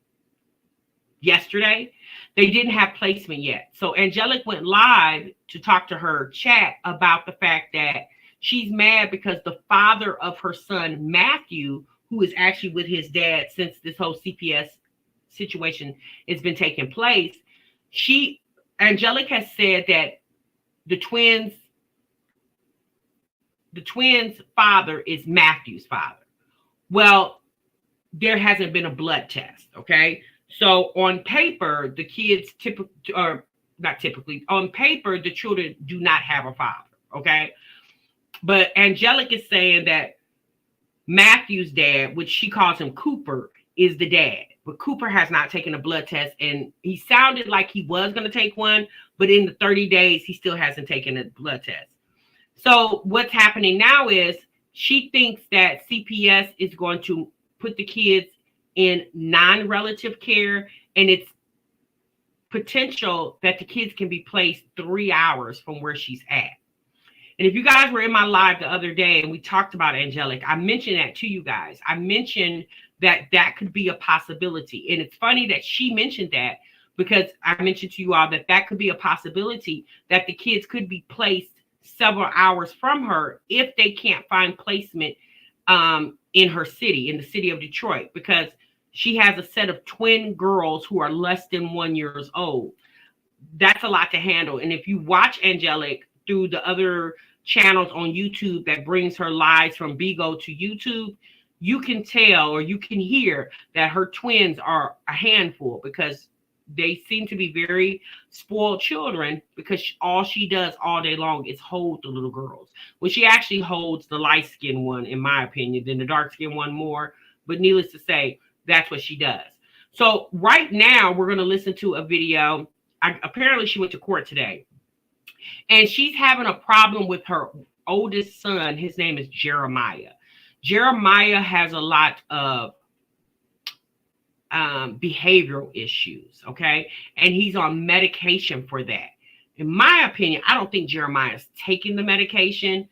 yesterday. They didn't have placement yet. So Angelic went live to talk to her chat about the fact that she's mad because the father of her son, Matthew, who is actually with his dad since this whole CPS situation has been taking place, Angelic has said that the twins' father is Matthew's father. Well, there hasn't been a blood test, okay? So on paper, the kids on paper, the children do not have a father, okay? But Angelic is saying that Matthew's dad, which she calls him Cooper, is the dad. But Cooper has not taken a blood test, and he sounded like he was going to take one, but in the 30 days, he still hasn't taken a blood test. So what's happening now is she thinks that CPS is going to put the kids in non-relative care, and it's potential that the kids can be placed 3 hours from where she's at. And if you guys were in my live the other day and we talked about Angelic, I mentioned that to you guys. I mentioned that that could be a possibility. And it's funny that she mentioned that, because I mentioned to you all that that could be a possibility, that the kids could be placed several hours from her if they can't find placement in her city, in the city of Detroit, because she has a set of twin girls who are less than 1 year old. That's a lot to handle. And if you watch Angelic through the other channels on YouTube that brings her lives from Bigo to YouTube, you can tell, or you can hear, that her twins are a handful, because they seem to be very spoiled children, because all she does all day long is hold the little girls. Well, she actually holds the light-skinned one, in my opinion, than the dark-skinned one more. But needless to say, that's what she does. So right now, we're going to listen to a video. Apparently, she went to court today. And she's having a problem with her oldest son. His name is Jeremiah. Jeremiah has a lot of behavioral issues, okay? And he's on medication for that. In my opinion, I don't think Jeremiah's taking the medication.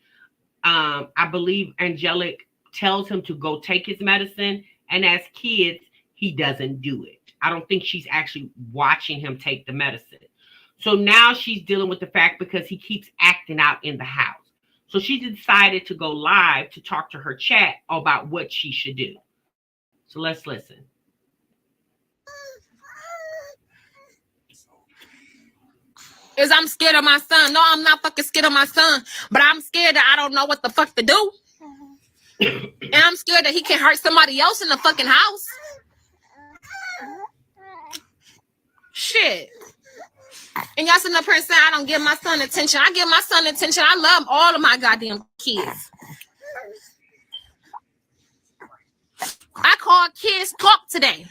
I believe Angelic tells him to go take his medicine. And as kids, he doesn't do it. I don't think she's actually watching him take the medicine. So now she's dealing with the fact, because he keeps acting out in the house. So she decided to go live to talk to her chat about what she should do. So let's listen. Is I'm scared of my son. No, I'm not fucking scared of my son, but I'm scared that I don't know what the fuck to do. And I'm scared that he can hurt somebody else in the fucking house. Shit. And y'all sitting up here saying I don't give my son attention. I give my son attention. I love all of my goddamn kids. I called Kids Talk today.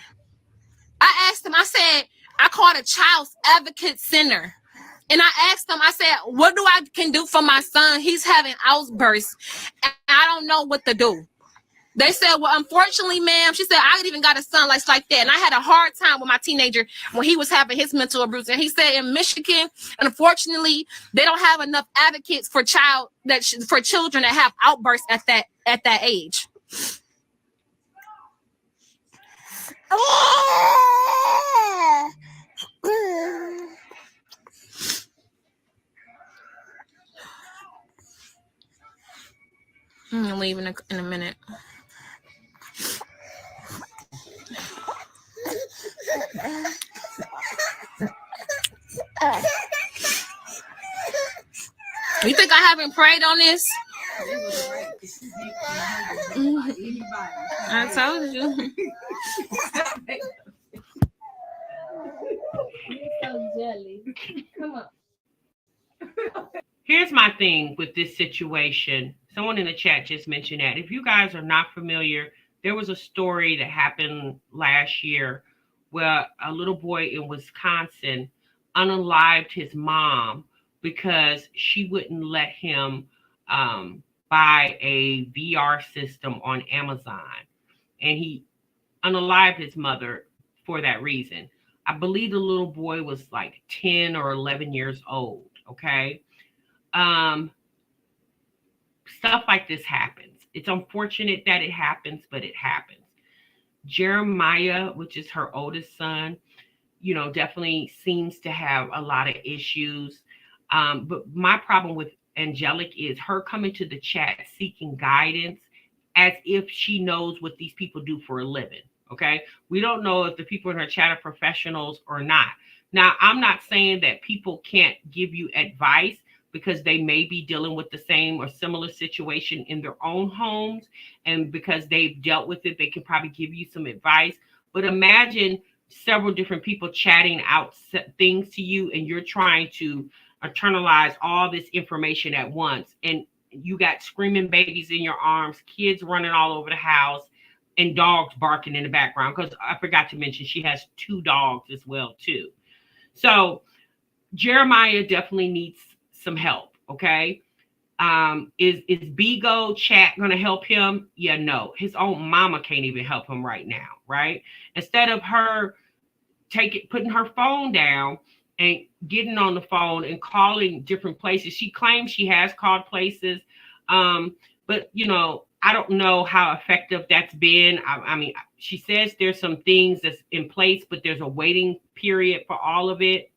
I asked them, I said, I called a child's advocate center. And I asked them, I said, what do I can do for my son? He's having outbursts. And I don't know what to do. They said, well, unfortunately, ma'am, she said, I even got a son like that. And I had a hard time with my teenager when he was having his mental abuse. And he said in Michigan, unfortunately, they don't have enough advocates for for children that have outbursts at that age. I'm leaving in a minute. You think I haven't prayed on this? I told you. So jelly. Come on. Here's my thing with this situation. Someone in the chat just mentioned that. If you guys are not familiar, there was a story that happened last year where a little boy in Wisconsin unalived his mom because she wouldn't let him buy a VR system on Amazon. And he unalived his mother for that reason. I believe the little boy was like 10 or 11 years old, okay? Stuff like this happens. It's unfortunate that it happens, but it happens. Jeremiah, which is her oldest son, definitely seems to have a lot of issues. But my problem with Angelic is her coming to the chat seeking guidance as if she knows what these people do for a living. Okay. We don't know if the people in her chat are professionals or not. Now, I'm not saying that people can't give you advice because they may be dealing with the same or similar situation in their own homes. And because they've dealt with it, they can probably give you some advice. But imagine several different people chatting out things to you and you're trying to internalize all this information at once. And you got screaming babies in your arms, kids running all over the house, and dogs barking in the background. Because I forgot to mention she has 2 dogs as well too. So Jeremiah definitely needs some help. Okay. Is Bigo chat gonna help him? Yeah, no. His own mama can't even help him right now, right? Instead of her putting her phone down and getting on the phone and calling different places. She claims she has called places, but I don't know how effective that's been. I mean, she says there's some things that's in place, but there's a waiting period for all of it.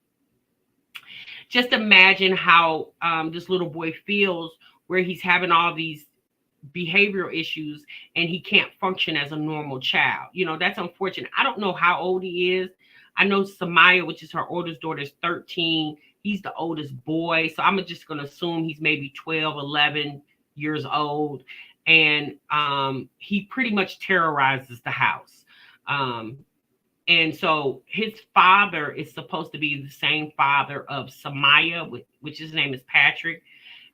Just imagine how this little boy feels where he's having all these behavioral issues and he can't function as a normal child. That's unfortunate. I don't know how old he is. I know Samaya, which is her oldest daughter, is 13. He's the oldest boy. So I'm just going to assume he's maybe 12, 11 years old. And he pretty much terrorizes the house. And so his father is supposed to be the same father of Samaya, which his name is Patrick.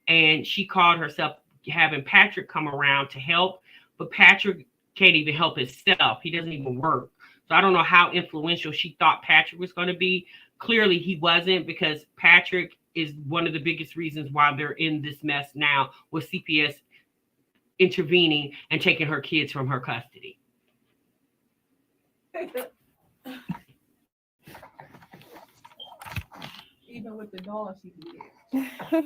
And she called herself having Patrick come around to help, but Patrick can't even help himself. He doesn't even work. So I don't know how influential she thought Patrick was going to be. Clearly he wasn't, because Patrick is one of the biggest reasons why they're in this mess now, with CPS intervening and taking her kids from her custody. Even with the dog, she can get.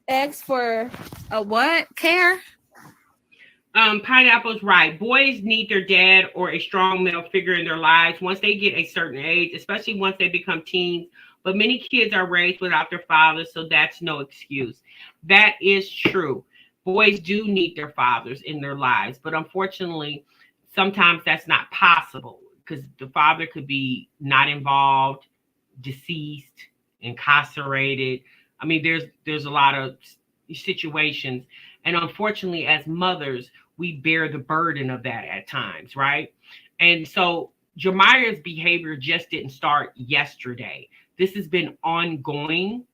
Ask for A what? Care? Pineapple's right. Boys need their dad or a strong male figure in their lives once they get a certain age, especially once they become teens. But many kids are raised without their fathers, so that's no excuse. That is true. Boys do need their fathers in their lives, but unfortunately, sometimes that's not possible because the father could be not involved, deceased, incarcerated. I mean, there's a lot of situations, and unfortunately, as mothers, we bear the burden of that at times, right? And so Jeremiah's behavior just didn't start yesterday. This has been ongoing.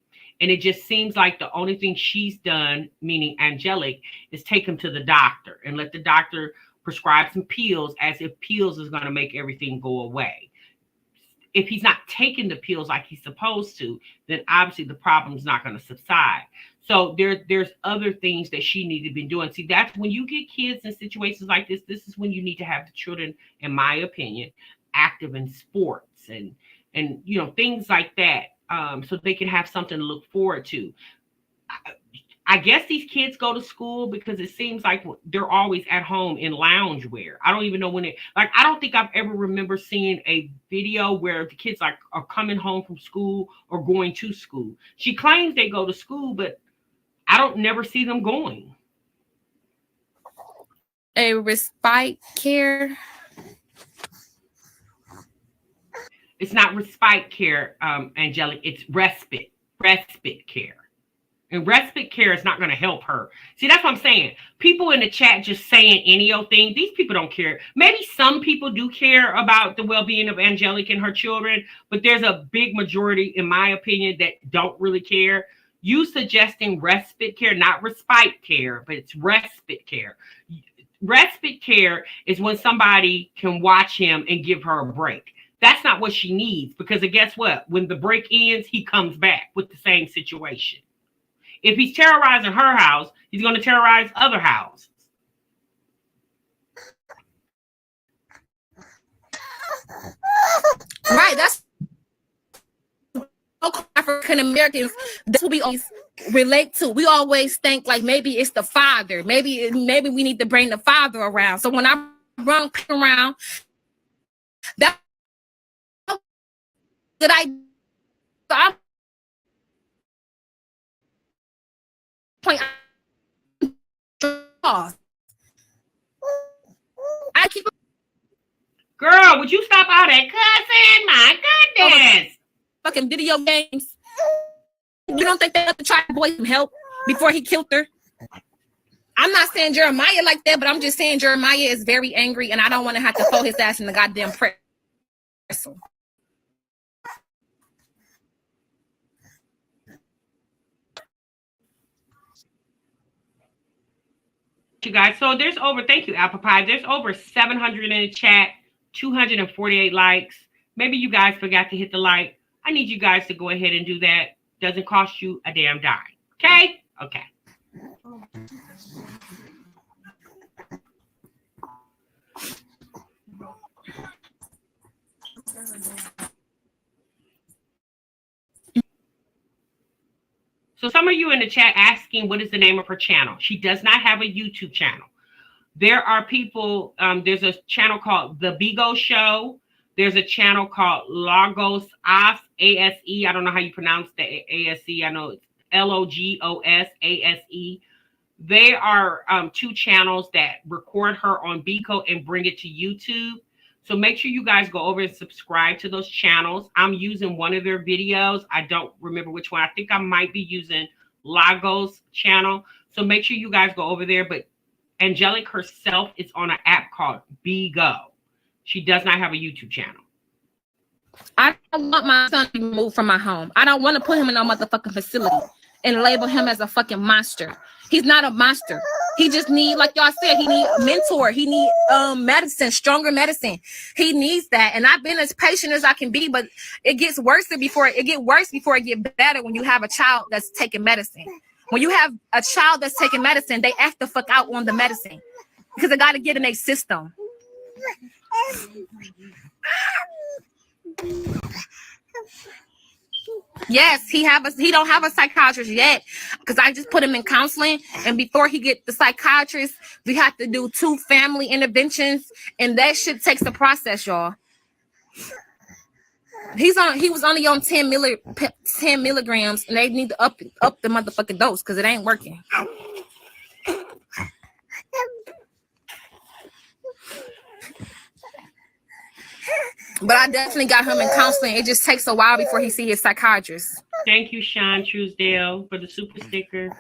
And it just seems like the only thing she's done, meaning Angelic, is take him to the doctor and let the doctor prescribe some pills, as if pills is going to make everything go away. If he's not taking the pills like he's supposed to, then obviously the problem's not going to subside. So there's other things that she needed to be doing. See, that's when you get kids in situations like this. This is when you need to have the children, in my opinion, active in sports and things like that, so they can have something to look forward to. I guess these kids go to school because it seems like they're always at home in loungewear. I don't even know when I don't think I've ever remember seeing a video where the kids are coming home from school or going to school. She claims they go to school, but I don't never see them going. A respite care. It's not respite care, Angelic. It's respite care. And respite care is not going to help her. See, that's what I'm saying. People in the chat just saying any old thing. These people don't care. Maybe some people do care about the well-being of Angelic and her children, but there's a big majority, in my opinion, that don't really care. You suggesting respite care, not respite care, but it's respite care. Respite care is when somebody can watch him and give her a break. That's not what she needs, because guess what? When the break ends, he comes back with the same situation. If he's terrorizing her house, he's going to terrorize other houses. Right, that's African Americans. That's what we always relate to. We always think like maybe it's the father. Maybe we need to bring the father around. So when I run around, that I'm point. I keep. Girl, would you stop all that cussing? My goodness. Fucking video games. You don't think they have to try to boy some help before he killed her? I'm not saying Jeremiah like that, but I'm just saying Jeremiah is very angry, and I don't want to have to throw his ass in the goddamn press. you guys. So there's over, thank you, Apple Pie. There's over 700 in the chat, 248 likes. Maybe you guys forgot to hit the like. I need you guys to go ahead and do that. Doesn't cost you a damn dime. Okay? Okay. So some of you in the chat asking what is the name of her channel. She does not have a YouTube channel. There are people, there's a channel called The Bigo Show. There's a channel called Lagos As, A-S-E. I don't know how you pronounce the A-S-E. I know it's Logos-A-S-E. They are two channels that record her on Bigo and bring it to YouTube. So make sure you guys go over and subscribe to those channels. I'm using one of their videos. I don't remember which one. I think I might be using Lagos channel. So make sure you guys go over there. But Angelic herself is on an app called Bigo. She does not have a YouTube channel. I don't want my son to be removed from my home. I don't want to put him in a motherfucking facility and label him as a fucking monster. He's not a monster. He just need, like y'all said, he need a mentor. He need medicine, stronger medicine. He needs that. And I've been as patient as I can be, but it gets worse before it get better when you have a child that's taking medicine. When you have a child that's taking medicine, they act the fuck out on the medicine because they got to get in their system. Yes, he don't have a psychiatrist yet because I just put him in counseling, and before he get the psychiatrist, we have to do 2 family interventions, and that shit takes a process, y'all. He was only on 10 milligrams, and they need to up the motherfucking dose because it ain't working. But I definitely got him in counseling. It just takes a while before he see his psychiatrist. Thank you, Sean Truesdale, for the super sticker.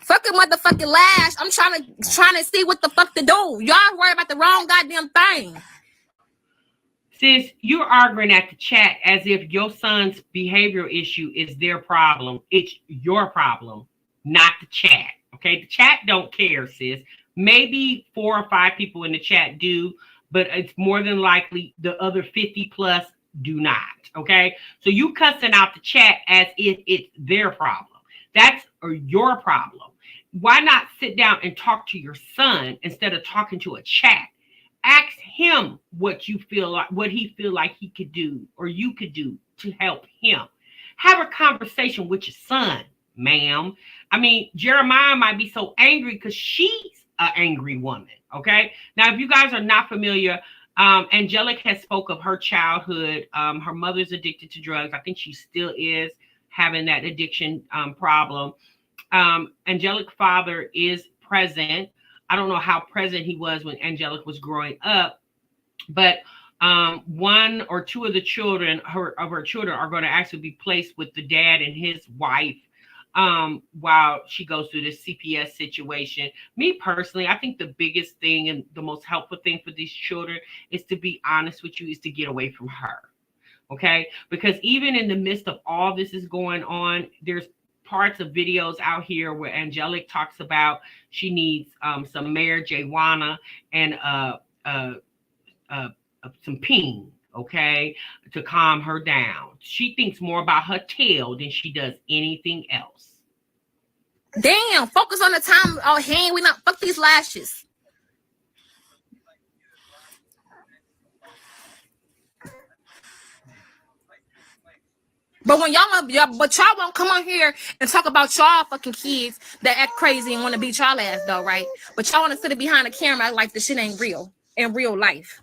Fucking motherfucking lash. I'm trying to see what the fuck to do. Y'all worry about the wrong goddamn thing. Sis, you're arguing at the chat as if your son's behavioral issue is their problem. It's your problem, not the chat. Okay, the chat don't care, sis. Maybe 4 or 5 people in the chat do, but it's more than likely the other 50 plus do not. Okay, so you cussing out the chat as if it's their problem. That's your problem. Why not sit down and talk to your son instead of talking to a chat? Ask him what you feel like, what he feel like he could do or you could do to help him. Have a conversation with your son, ma'am. I mean, Jeremiah might be so angry because she's an angry woman. Okay. Now, if you guys are not familiar, Angelic has spoke of her childhood. Her mother's addicted to drugs. I think she still is having that addiction problem. Angelic father is present. I don't know how present he was when Angelic was growing up, but 1 or 2 of the children, her children, are going to actually be placed with the dad and his wife while she goes through this CPS situation. Me personally, I think the biggest thing and the most helpful thing for these children is, to be honest with you, is to get away from her. Okay, because even in the midst of all this is going on, there's parts of videos out here where Angelic talks about she needs some marijuana and some peen, okay, to calm her down. She thinks more about her tail than she does anything else. Damn, focus on the time. Oh, hey, we not fuck these lashes. But when y'all won't come on here and talk about y'all fucking kids that act crazy and want to beat y'all ass though, right? But y'all want to sit behind the camera like the shit ain't real in real life.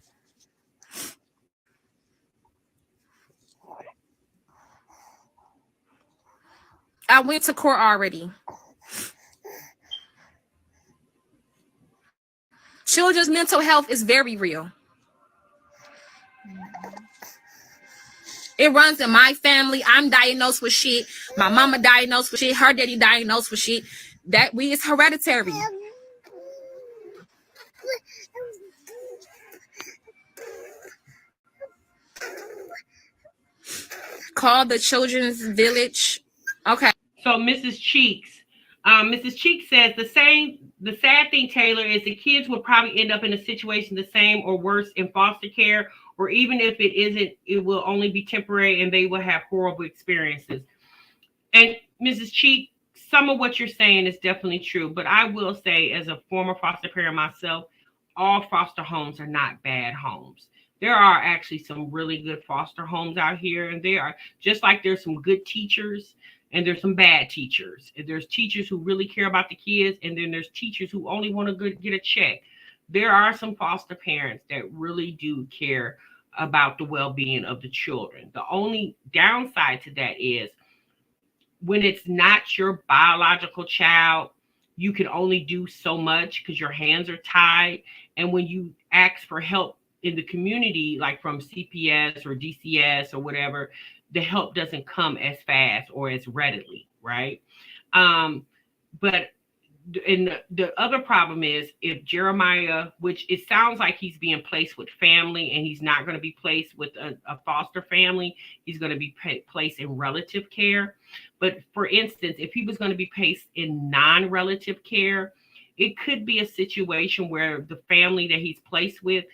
I went to court already. Children's mental health is very real. It runs in my family. I'm diagnosed with shit. My mama diagnosed with shit. Her daddy diagnosed with shit. It's hereditary. Call the Children's Village. Okay. So Mrs. Cheeks, Mrs. Cheek says the sad thing, Taylor, is the kids will probably end up in a situation the same or worse in foster care, or even if it isn't, it will only be temporary and they will have horrible experiences. And Mrs. Cheek, some of what you're saying is definitely true, but I will say, as a former foster parent myself, all foster homes are not bad homes. There are actually some really good foster homes out here, and there are, just like there's some good teachers and there's some bad teachers. And there's teachers who really care about the kids, and then there's teachers who only want to get a check. There are some foster parents that really do care about the well-being of the children. The only downside to that is when it's not your biological child, you can only do so much because your hands are tied. And when you ask for help in the community, like from CPS or DCS or whatever, the help doesn't come as fast or as readily, right? But and the other problem is, if Jeremiah, which it sounds like he's being placed with family and he's not going to be placed with a foster family, he's going to be placed in relative care. But for instance, if he was going to be placed in non-relative care, it could be a situation where the family that he's placed with,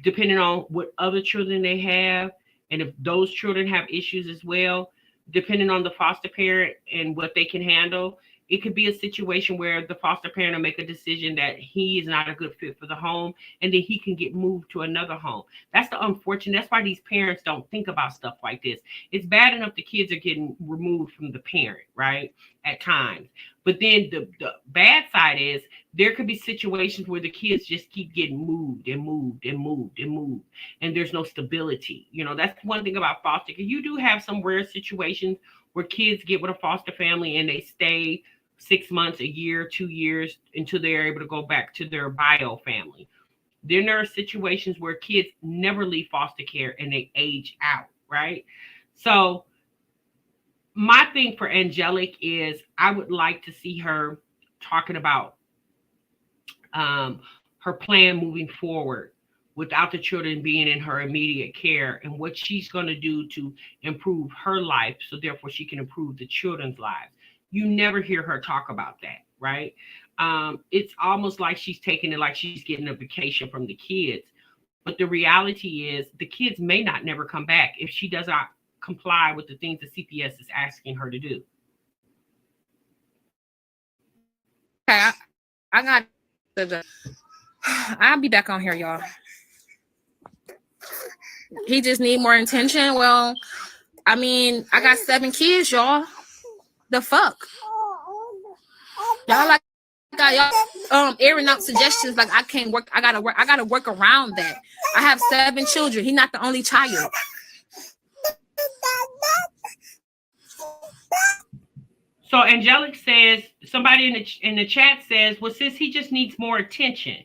depending on what other children they have, and if those children have issues as well, depending on the foster parent and what they can handle, it could be a situation where the foster parent will make a decision that he is not a good fit for the home, and then he can get moved to another home. That's the unfortunate. That's why these parents don't think about stuff like this. It's bad enough the kids are getting removed from the parent, right, at times. But then the bad side is there could be situations where the kids just keep getting moved and moved and moved and moved, and there's no stability. You know, that's one thing about foster care. You do have some rare situations where kids get with a foster family and they stay 6 months, a year, 2 years until they're able to go back to their bio family. Then there are situations where kids never leave foster care and they age out, right? So my thing for Angelic is I would like to see her talking about her plan moving forward without the children being in her immediate care, and what she's going to do to improve her life, so therefore she can improve the children's lives. You never hear her talk about that, right? It's almost like she's taking it like she's getting a vacation from the kids. But the reality is the kids may not never come back if she does not comply with the things the CPS is asking her to do. Okay, I got I'll be back on here, y'all. He just need more attention. Well, I mean, I got 7 kids, y'all. The fuck? Y'all y'all airing out suggestions like I can't work. I gotta work around that. I have 7 children. He's not the only child. So Angelic says, somebody in the chat says, well, sis, he just needs more attention.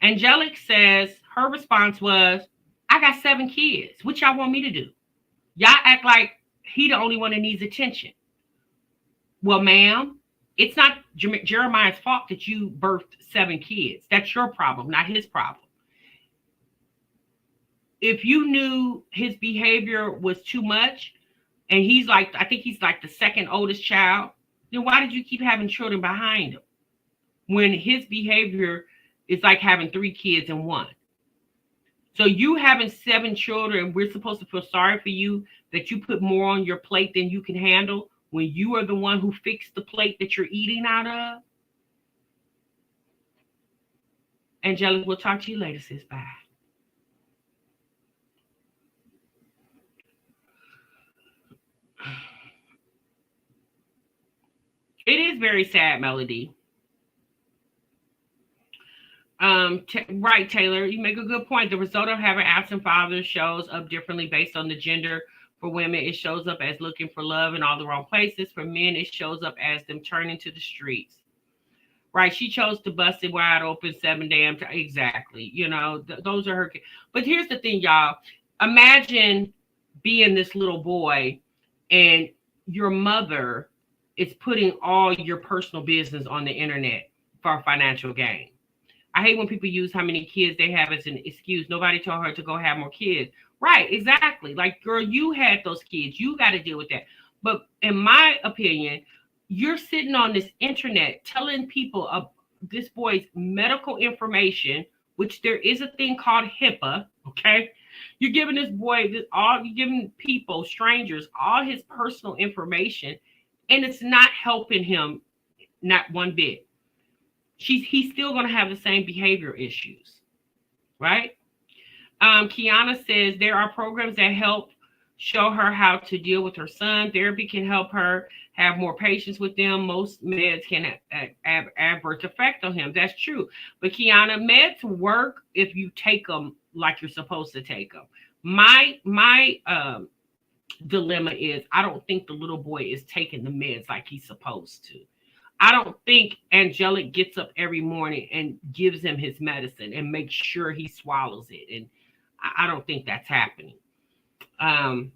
Angelic says her response was, I got 7 kids. What y'all want me to do? Y'all act like he the only one that needs attention. Well, ma'am, it's not Jeremiah's fault that you birthed 7 kids. That's your problem, not his problem. If you knew his behavior was too much, and he's like, I think he's like the second oldest child, then why did you keep having children behind him when his behavior is like having 3 kids in one? So you having 7 children, we're supposed to feel sorry for you that you put more on your plate than you can handle when you are the one who fixed the plate that you're eating out of? Angelic, we'll talk to you later, sis. Bye. It is very sad, Melody. Right, Taylor, you make a good point. The result of having absent fathers shows up differently based on the gender. For women, it shows up as looking for love in all the wrong places. For men, it shows up as them turning to the streets. Right, she chose to bust it wide open 7 damn times. Exactly. You know, those are her. But here's the thing, y'all. Imagine being this little boy and your mother is putting all your personal business on the internet for financial gain. I hate when people use how many kids they have as an excuse. Nobody told her to go have more kids. Right, exactly. Like, girl, you had those kids. You got to deal with that. But in my opinion, you're sitting on this internet telling people of this boy's medical information, which there is a thing called HIPAA. Okay, you're giving this boy you're giving people, strangers, all his personal information, and it's not helping him, not one bit. He's still going to have the same behavior issues, right? Kiana says there are programs that help show her how to deal with her son. Therapy can help her have more patience with them. Most meds can have adverse effect on him. That's true. But Kiana, meds work if you take them like you're supposed to take them. My dilemma is I don't think the little boy is taking the meds like he's supposed to. I don't think Angelic gets up every morning and gives him his medicine and makes sure he swallows it. And I don't think that's happening. Um,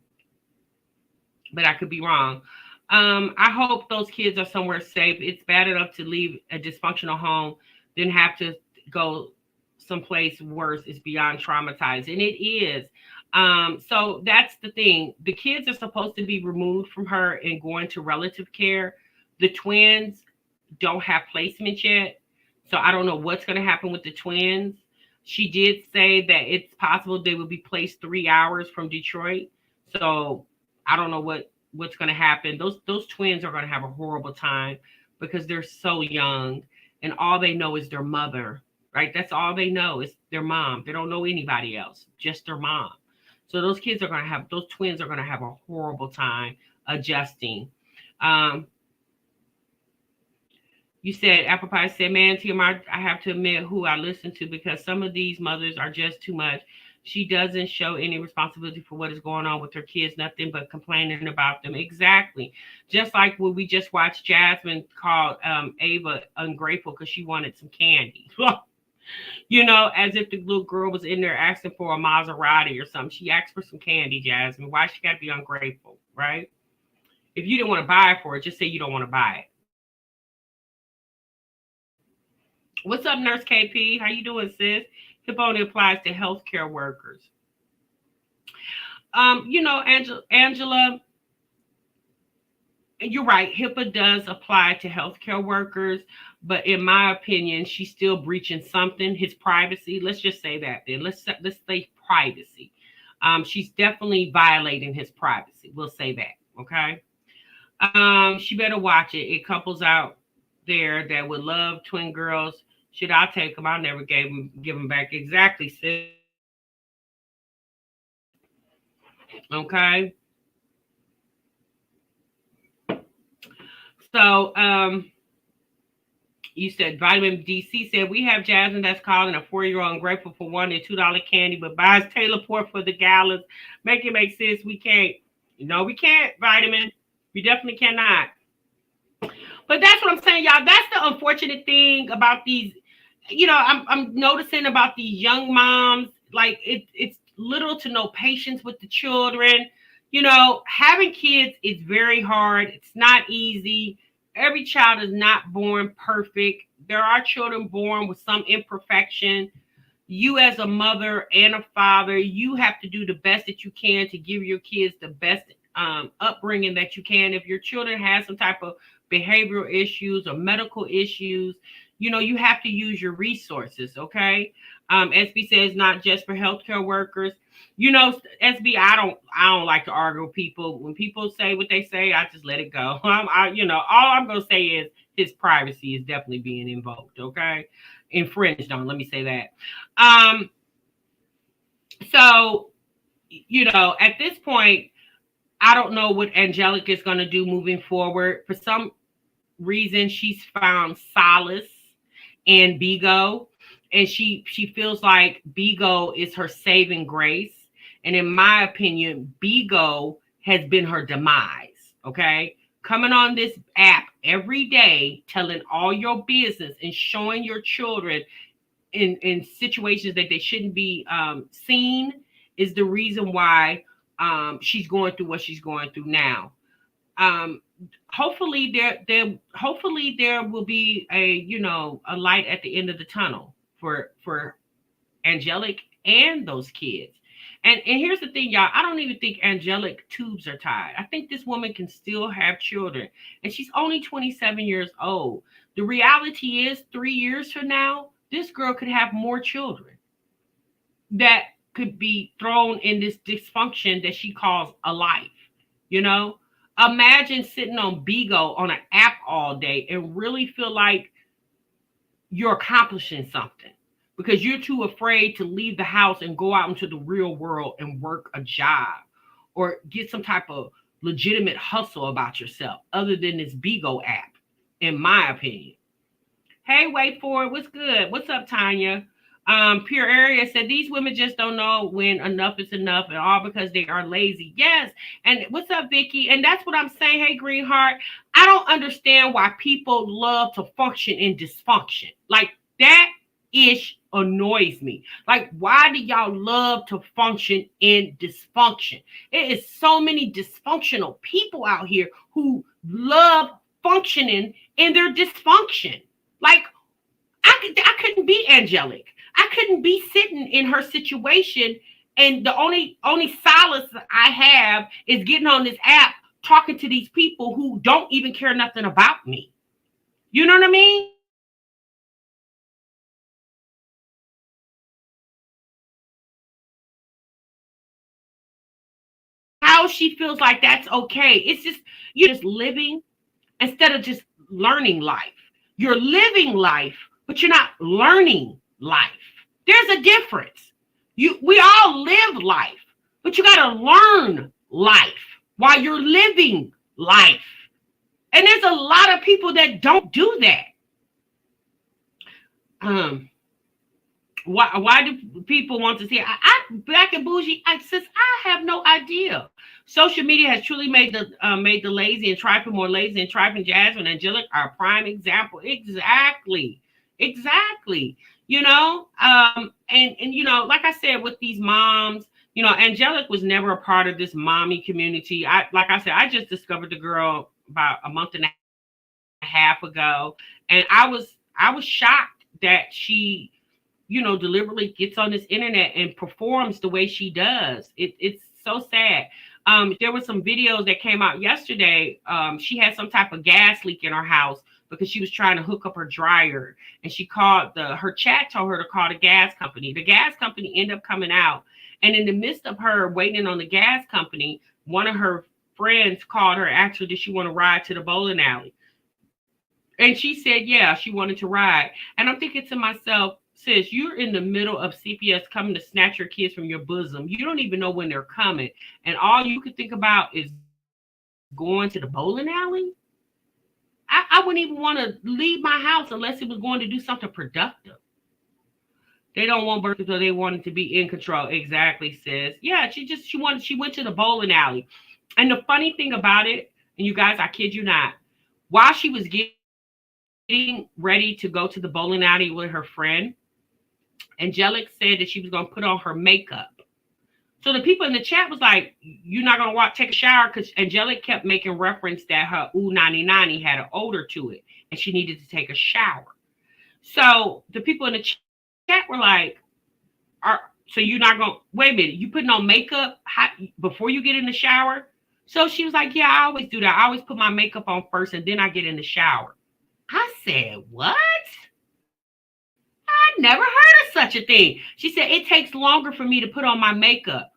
but I could be wrong. I hope those kids are somewhere safe. It's bad enough to leave a dysfunctional home, then have to go someplace worse. It's beyond traumatized, and it is. So that's the thing. The kids are supposed to be removed from her and going to relative care. The twins don't have placement yet, so I don't know what's going to happen with the twins. She did say that it's possible they will be placed 3 hours from Detroit. So I don't know what's going to happen. Those twins are going to have a horrible time because they're so young and all they know is their mother, right? That's all they know is their mom. They don't know anybody else, just their mom. So those twins are going to have a horrible time adjusting. You said, Apple Pie said, man, TMR, I have to admit who I listen to because some of these mothers are just too much. She doesn't show any responsibility for what is going on with her kids, nothing but complaining about them. Exactly. Just like when we just watched Jasmine call Ava ungrateful because she wanted some candy. You know, as if the little girl was in there asking for a Maserati or something. She asked for some candy, Jasmine. Why she got to be ungrateful, right? If you didn't want to buy it for her, just say you don't want to buy it. What's up, Nurse KP? How you doing, sis? HIPAA only applies to healthcare workers. You know, Angela, you're right. HIPAA does apply to healthcare workers, but in my opinion, she's still breaching something, his privacy. Let's just say that then. Let's say privacy. She's definitely violating his privacy. We'll say that, okay? She better watch it. It couples out there that would love twin girls. Should I take them? I never give them back. Exactly, sis. Okay. So, you said Vitamin DC said we have Jasmine that's calling a 4-year-old ungrateful for wanting $2 candy, but buys Taylor Port for the gallons. Make it make sense. We can't. No, we can't, Vitamin. We definitely cannot. But that's what I'm saying, y'all. That's the unfortunate thing about these. You know, I'm noticing about these young moms, like it's little to no patience with the children. You know, having kids is very hard. It's not easy. Every child is not born perfect. There are children born with some imperfection. You as a mother and a father, you have to do the best that you can to give your kids the best upbringing that you can. If your children have some type of behavioral issues or medical issues, you know, you have to use your resources, okay? SB says not just for healthcare workers. You know, SB, I don't like to argue with people. When people say what they say, I just let it go. You know, all I'm gonna say is his privacy is definitely being invoked, okay? Infringed on, let me say that. So, you know, at this point, I don't know what Angelic is gonna do moving forward. For some reason, she's found solace in Bigo, and she feels like Bigo is her saving grace. And in my opinion, Bigo has been her demise. Okay, coming on this app every day, telling all your business and showing your children in situations that they shouldn't be seen is the reason why she's going through what she's going through now. Hopefully there will be a light at the end of the tunnel for Angelic and those kids. And here's the thing, y'all. I don't even think angelic tubes are tied. I think this woman can still have children. And she's only 27 years old. The reality is 3 years from now, this girl could have more children that could be thrown in this dysfunction that she calls a life. You know? Imagine sitting on Bigo on an app all day and really feel like you're accomplishing something because you're too afraid to leave the house and go out into the real world and work a job or get some type of legitimate hustle about yourself other than this Bigo app, in my opinion. Hey, wait for it. What's good? What's up, Tanya? Pure Area said these women just don't know when enough is enough, and all because they are lazy. Yes. And what's up, Vicky? And that's what I'm saying. Hey, Greenheart. I don't understand why people love to function in dysfunction. Like that ish annoys me. Like, why do y'all love to function in dysfunction? It is so many dysfunctional people out here who love functioning in their dysfunction. Like, I couldn't be angelic. I couldn't be sitting in her situation, and the only solace I have is getting on this app talking to these people who don't even care nothing about me. You know what I mean? How she feels like that's okay. It's just you're just living instead of just learning life. You're living life, but you're not learning life. There's a difference. We all live life, but you got to learn life while you're living life. And there's a lot of people that don't do that. Why do people want to see it? I Black and Bougie? I have no idea. Social media has truly made the lazy and trifling more lazy, and trifling Jasmine and Angelic are a prime example. Exactly. You know, and you know, like I said, with these moms, you know, Angelic was never a part of this mommy community. Like I said, I just discovered the girl about a month and a half ago, and I was shocked that she, you know, deliberately gets on this internet and performs the way she does. It's so sad. There were some videos that came out yesterday. She had some type of gas leak in her house because she was trying to hook up her dryer, and she called her chat told her to call the gas company. The gas company ended up coming out, and in the midst of her waiting on the gas company, one of her friends called her, asked her, did she want to ride to the bowling alley? And she said, yeah, she wanted to ride. And I'm thinking to myself, sis, you're in the middle of CPS coming to snatch your kids from your bosom. You don't even know when they're coming. And all you could think about is going to the bowling alley. I wouldn't even want to leave my house unless it was going to do something productive. They don't want birth control. They wanted to be in control. Exactly, sis. Yeah, she went to the bowling alley. And the funny thing about it, and you guys, I kid you not, while she was getting ready to go to the bowling alley with her friend, Angelic said that she was going to put on her makeup. So the people in the chat was like, you're not going to take a shower? Because Angelic kept making reference that her Nani had an odor to it and she needed to take a shower. So the people in the chat were like, so you're not going to, wait a minute, you putting on makeup before you get in the shower? So she was like, yeah, I always do that. I always put my makeup on first and then I get in the shower. I said, what? I never heard of such a thing. She said, it takes longer for me to put on my makeup.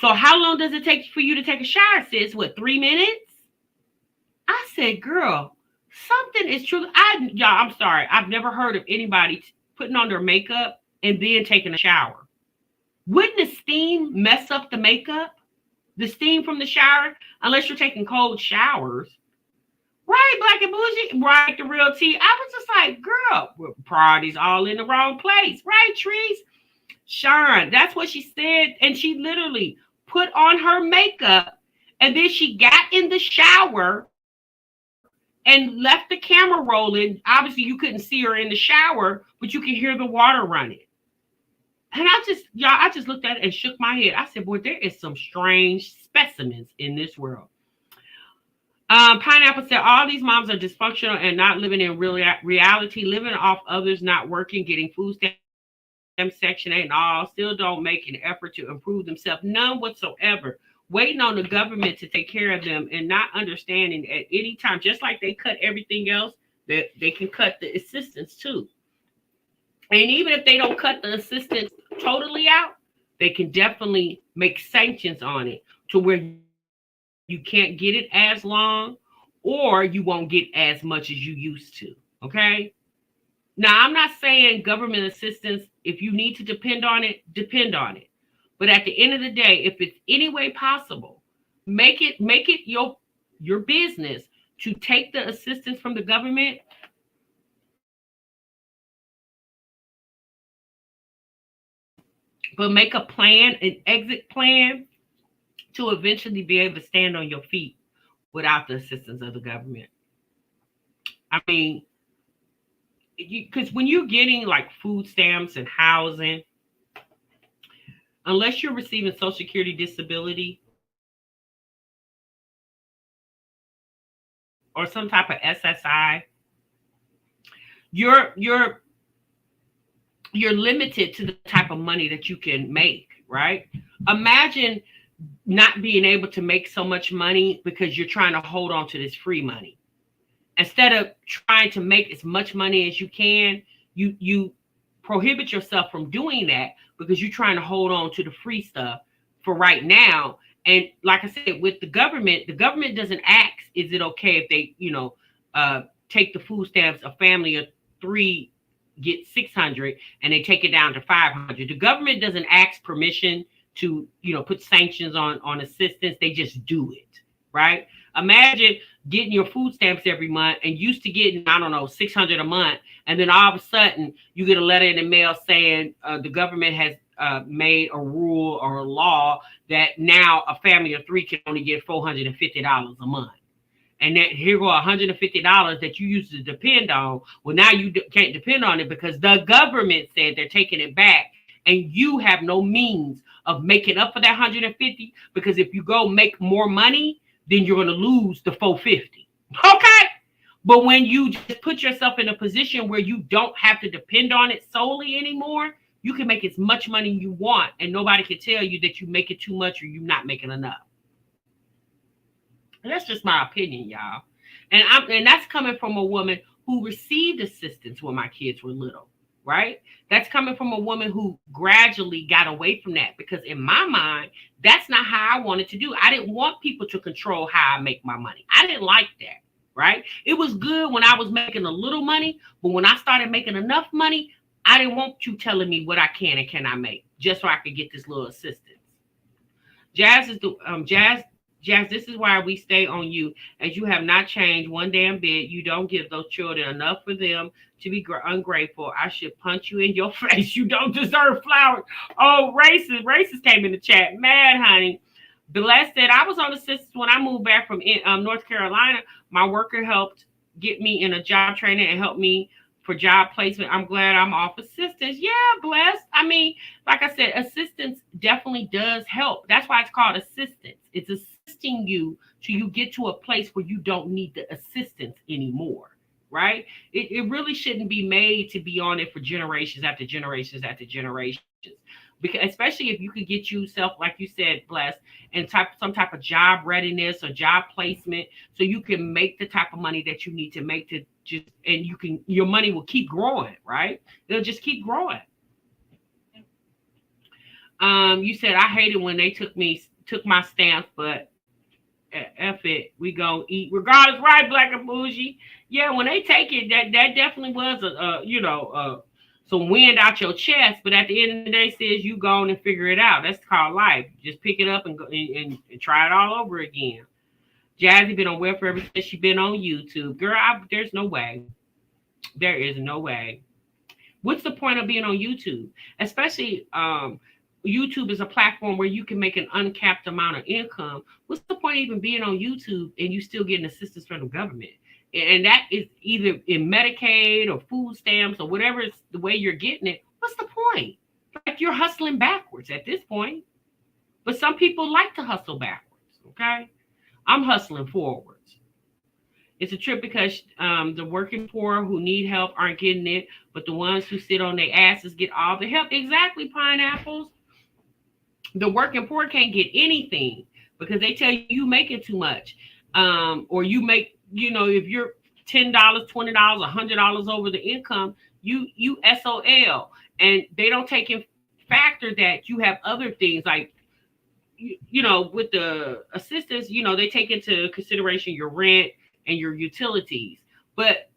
So how long does it take for you to take a shower, sis? What, 3 minutes? I said, girl, something is true. Y'all, I'm sorry. I've never heard of anybody putting on their makeup and then taking a shower. Wouldn't the steam mess up the makeup? The steam from the shower? Unless you're taking cold showers. Right, Black and Bougie, right, the real tea. I was just like, girl, priorities all in the wrong place. Right, Trees? Sharon, that's what she said. And she literally put on her makeup and then she got in the shower and left the camera rolling. Obviously, you couldn't see her in the shower, but you could hear the water running. And I just looked at it and shook my head. I said, boy, there is some strange specimens in this world. Pineapple said all these moms are dysfunctional and not living in real reality, living off others, not working, getting food stamps Section 8 and all, still don't make an effort to improve themselves, none whatsoever. Waiting on the government to take care of them and not understanding at any time, just like they cut everything else, that they can cut the assistance too. And even if they don't cut the assistance totally out, they can definitely make sanctions on it to where you can't get it as long or you won't get as much as you used to. Okay. Now, I'm not saying government assistance, if you need to depend on it, depend on it. But at the end of the day, if it's any way possible, make it your business to take the assistance from the government but make a plan, an exit plan to eventually be able to stand on your feet without the assistance of the government. I mean, because when you're getting like food stamps and housing, unless you're receiving Social Security disability or some type of SSI, you're limited to the type of money that you can make, right? Imagine not being able to make so much money because you're trying to hold on to this free money. Instead of trying to make as much money as you can, you prohibit yourself from doing that because you're trying to hold on to the free stuff for right now. And like I said, with the government doesn't ask, is it okay if they, take the food stamps, a family of 3 get 600 and they take it down to 500. The government doesn't ask permission to, put sanctions on assistance. They just do it, right? Imagine getting your food stamps every month and used to getting, I don't know, 600 a month. And then all of a sudden you get a letter in the mail saying the government has made a rule or a law that now a family of 3 can only get $450 a month. And then here go $150 that you used to depend on. Well, now you can't depend on it because the government said they're taking it back, and you have no means of making up for that 150. Because if you go make more money, then you're going to lose the 450. Okay, but when you just put yourself in a position where you don't have to depend on it solely anymore, you can make as much money you want, and nobody can tell you that you make it too much or you're not making enough. And that's just my opinion, y'all. And that's coming from a woman who received assistance when my kids were little, right? That's coming from a woman who gradually got away from that, because in my mind, that's not how I wanted to do. I didn't want people to control how I make my money. I didn't like that, right? It was good when I was making a little money, but when I started making enough money, I didn't want you telling me what I can and cannot make just so I could get this little assistance. Jazz, this is why we stay on you, as you have not changed one damn bit. You don't give those children enough for them to be ungrateful. I should punch you in your face. You don't deserve flowers. Oh, racist came in the chat. Mad, honey. Blessed said, I was on assistance when I moved back from North Carolina. My worker helped get me in a job training and helped me for job placement. I'm glad I'm off assistance. Yeah, blessed. I mean, like I said, assistance definitely does help. That's why it's called assistance. It's assisting you till you get to a place where you don't need the assistance anymore, right? It really shouldn't be made to be on it for generations after generations after generations. Because especially if you could get yourself, like you said, blessed, and some type of job readiness or job placement, so you can make the type of money that you need to make to just, and your money will keep growing, right? It'll just keep growing. You said, I hated when they took my stamps, but F it, we gonna eat regardless, right? Black and bougie. Yeah, when they take it, that definitely was some wind out your chest. But at the end of the day, says you go on and figure it out. That's called life. Just pick it up and go and try it all over again. Jazzy been on welfare ever since she been on YouTube. Girl, there's no way. There is no way. What's the point of being on YouTube? Especially YouTube is a platform where you can make an uncapped amount of income. What's the point of even being on YouTube and you still getting assistance from the government? And that is either in Medicaid or food stamps or whatever is the way you're getting it. What's the point? Like, you're hustling backwards at this point. But some people like to hustle backwards, okay? I'm hustling forwards. It's a trip because the working poor who need help aren't getting it, but the ones who sit on their asses get all the help. Exactly, pineapples. The working poor can't get anything because they tell you making too much, or you make, if you're $10, $20, $100 over the income, you SOL, and they don't take in factor that you have other things like with the assistance, they take into consideration your rent and your utilities, but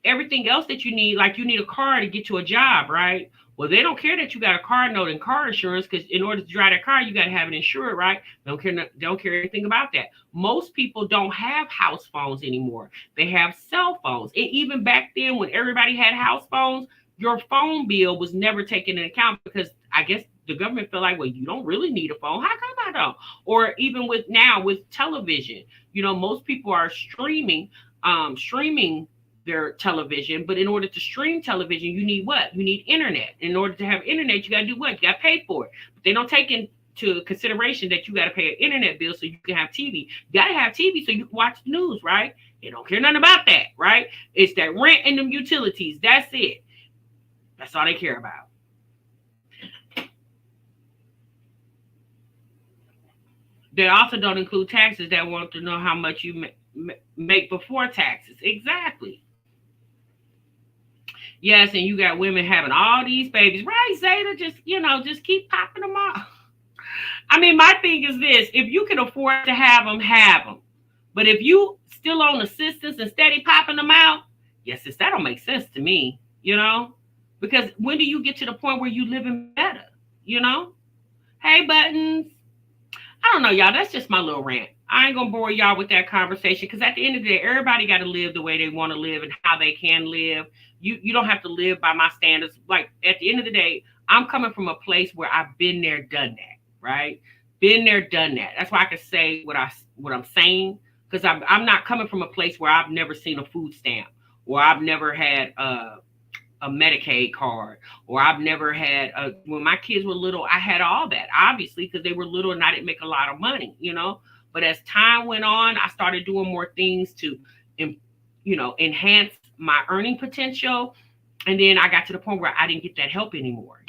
everything else that you need, like you need a car to get to a job, right? Well, they don't care that you got a car note and car insurance because in order to drive that car, you got to have it insured, right? They don't care anything about that. Most people don't have house phones anymore. They have cell phones. And even back then, when everybody had house phones, your phone bill was never taken into account because I guess the government felt like, well, you don't really need a phone. How come I don't? Or even with television, most people are streaming their television, but in order to stream television, you need what? You need internet. In order to have internet, you got to do what? You got to pay for it. But they don't take into consideration that you got to pay an internet bill so you can have TV. You got to have TV so you can watch the news, right? They don't care nothing about that, right? It's that rent and them utilities. That's it. That's all they care about. They also don't include taxes. That want to know how much you make before taxes. Exactly. Yes, and you got women having all these babies, right, Zeta? Just keep popping them off. I mean, my thing is this: if you can afford to have them, have them. But if you still on assistance and steady popping them out, yes, that don't make sense to me, because when do you get to the point where you living better, Hey, Buttons. I don't know, y'all. That's just my little rant. I ain't gonna bore y'all with that conversation because at the end of the day, everybody got to live the way they want to live and how they can live. You don't have to live by my standards. Like at the end of the day, I'm coming from a place where I've been there, done that, right? Been there, done that. That's why I can say what I'm saying because I'm not coming from a place where I've never seen a food stamp or I've never had a Medicaid card, or I've never had when my kids were little, I had all that, obviously, because they were little and I didn't make a lot of money, But as time went on, I started doing more things to, enhance my earning potential. And then I got to the point where I didn't get that help anymore,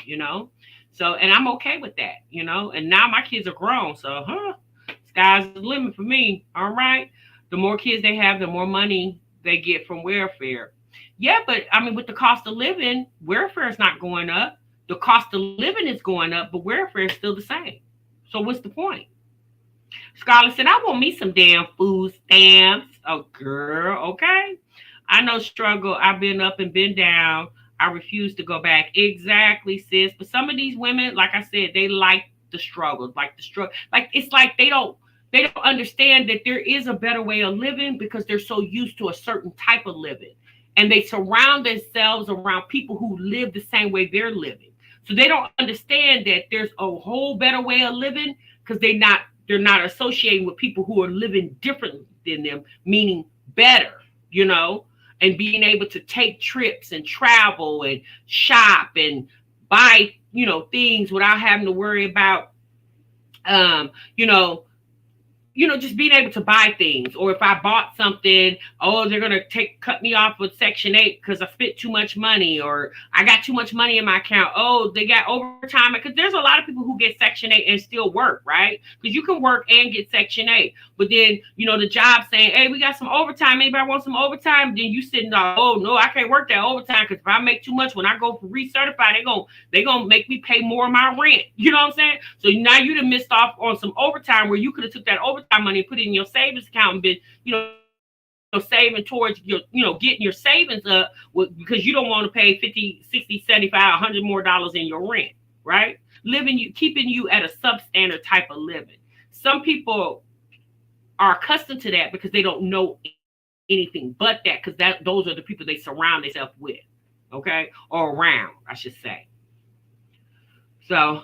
So, and I'm okay with that, And now my kids are grown, so, sky's the limit for me, all right? The more kids they have, the more money they get from welfare. Yeah, but I mean, with the cost of living, welfare is not going up. The cost of living is going up, but welfare is still the same. So what's the point? Scarlett said, I want me some damn food stamps. Oh, girl, okay. I know struggle. I've been up and been down. I refuse to go back. Exactly, sis. But some of these women, like I said, they like the struggle. Like it's like they don't understand that there is a better way of living because they're so used to a certain type of living. And they surround themselves around people who live the same way they're living. So they don't understand that there's a whole better way of living because they're not associating with people who are living different than them, meaning better, and being able to take trips and travel and shop and buy, things without having to worry about, just being able to buy things. Or if I bought something, they're going to cut me off with Section 8 because I spent too much money, or I got too much money in my account. They got overtime. Because there's a lot of people who get Section 8 and still work, right? Because you can work and get Section 8. But then, the job saying, hey, we got some overtime. Anybody want some overtime? Then you sitting there, oh, no, I can't work that overtime because if I make too much, when I go for recertify, they're going to make me pay more of my rent. You know what I'm saying? So now you done missed off on some overtime where you could have took that overtime money and put it in your savings account and been, saving towards your, getting your savings up because you don't want to pay 50, 60, 75, 100 more dollars in your rent, right? Keeping you at a substandard type of living. Some people are accustomed to that because they don't know anything but that, because those are the people they surround themselves with, okay? Or around, I should say. So,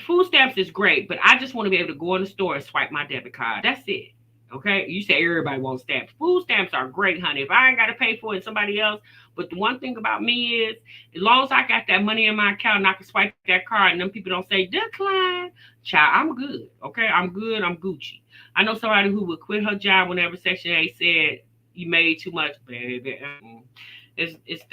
food stamps is great, but I just want to be able to go in the store and swipe my debit card. That's it. Okay, you say everybody wants stamps. Food stamps are great, honey. If I ain't got to pay for it, somebody else. But the one thing about me is, as long as I got that money in my account and I can swipe that card, and them people don't say decline, child, I'm good. Okay, I'm good. I'm Gucci. I know somebody who would quit her job whenever Section 8 said you made too much, baby. It's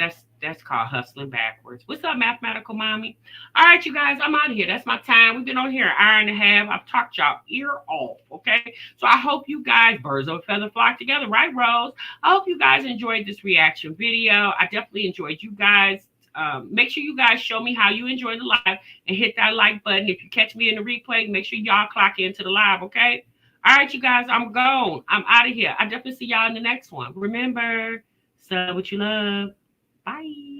that's called hustling backwards. What's up, mathematical mommy? All right, you guys, I'm out of here. That's my time. We've been on here an hour and a half. I've talked y'all ear off. Okay, so I hope you guys, birds of a feather flock together, right, Rose? I hope you guys enjoyed this reaction video. I definitely enjoyed you guys. Make sure you guys show me how you enjoy the live and hit that like button. If you catch me in the replay, make sure y'all clock into the live. Okay. All right, you guys, I'm gone. I'm out of here. I definitely see y'all in the next one. Remember, sub what you love. Bye.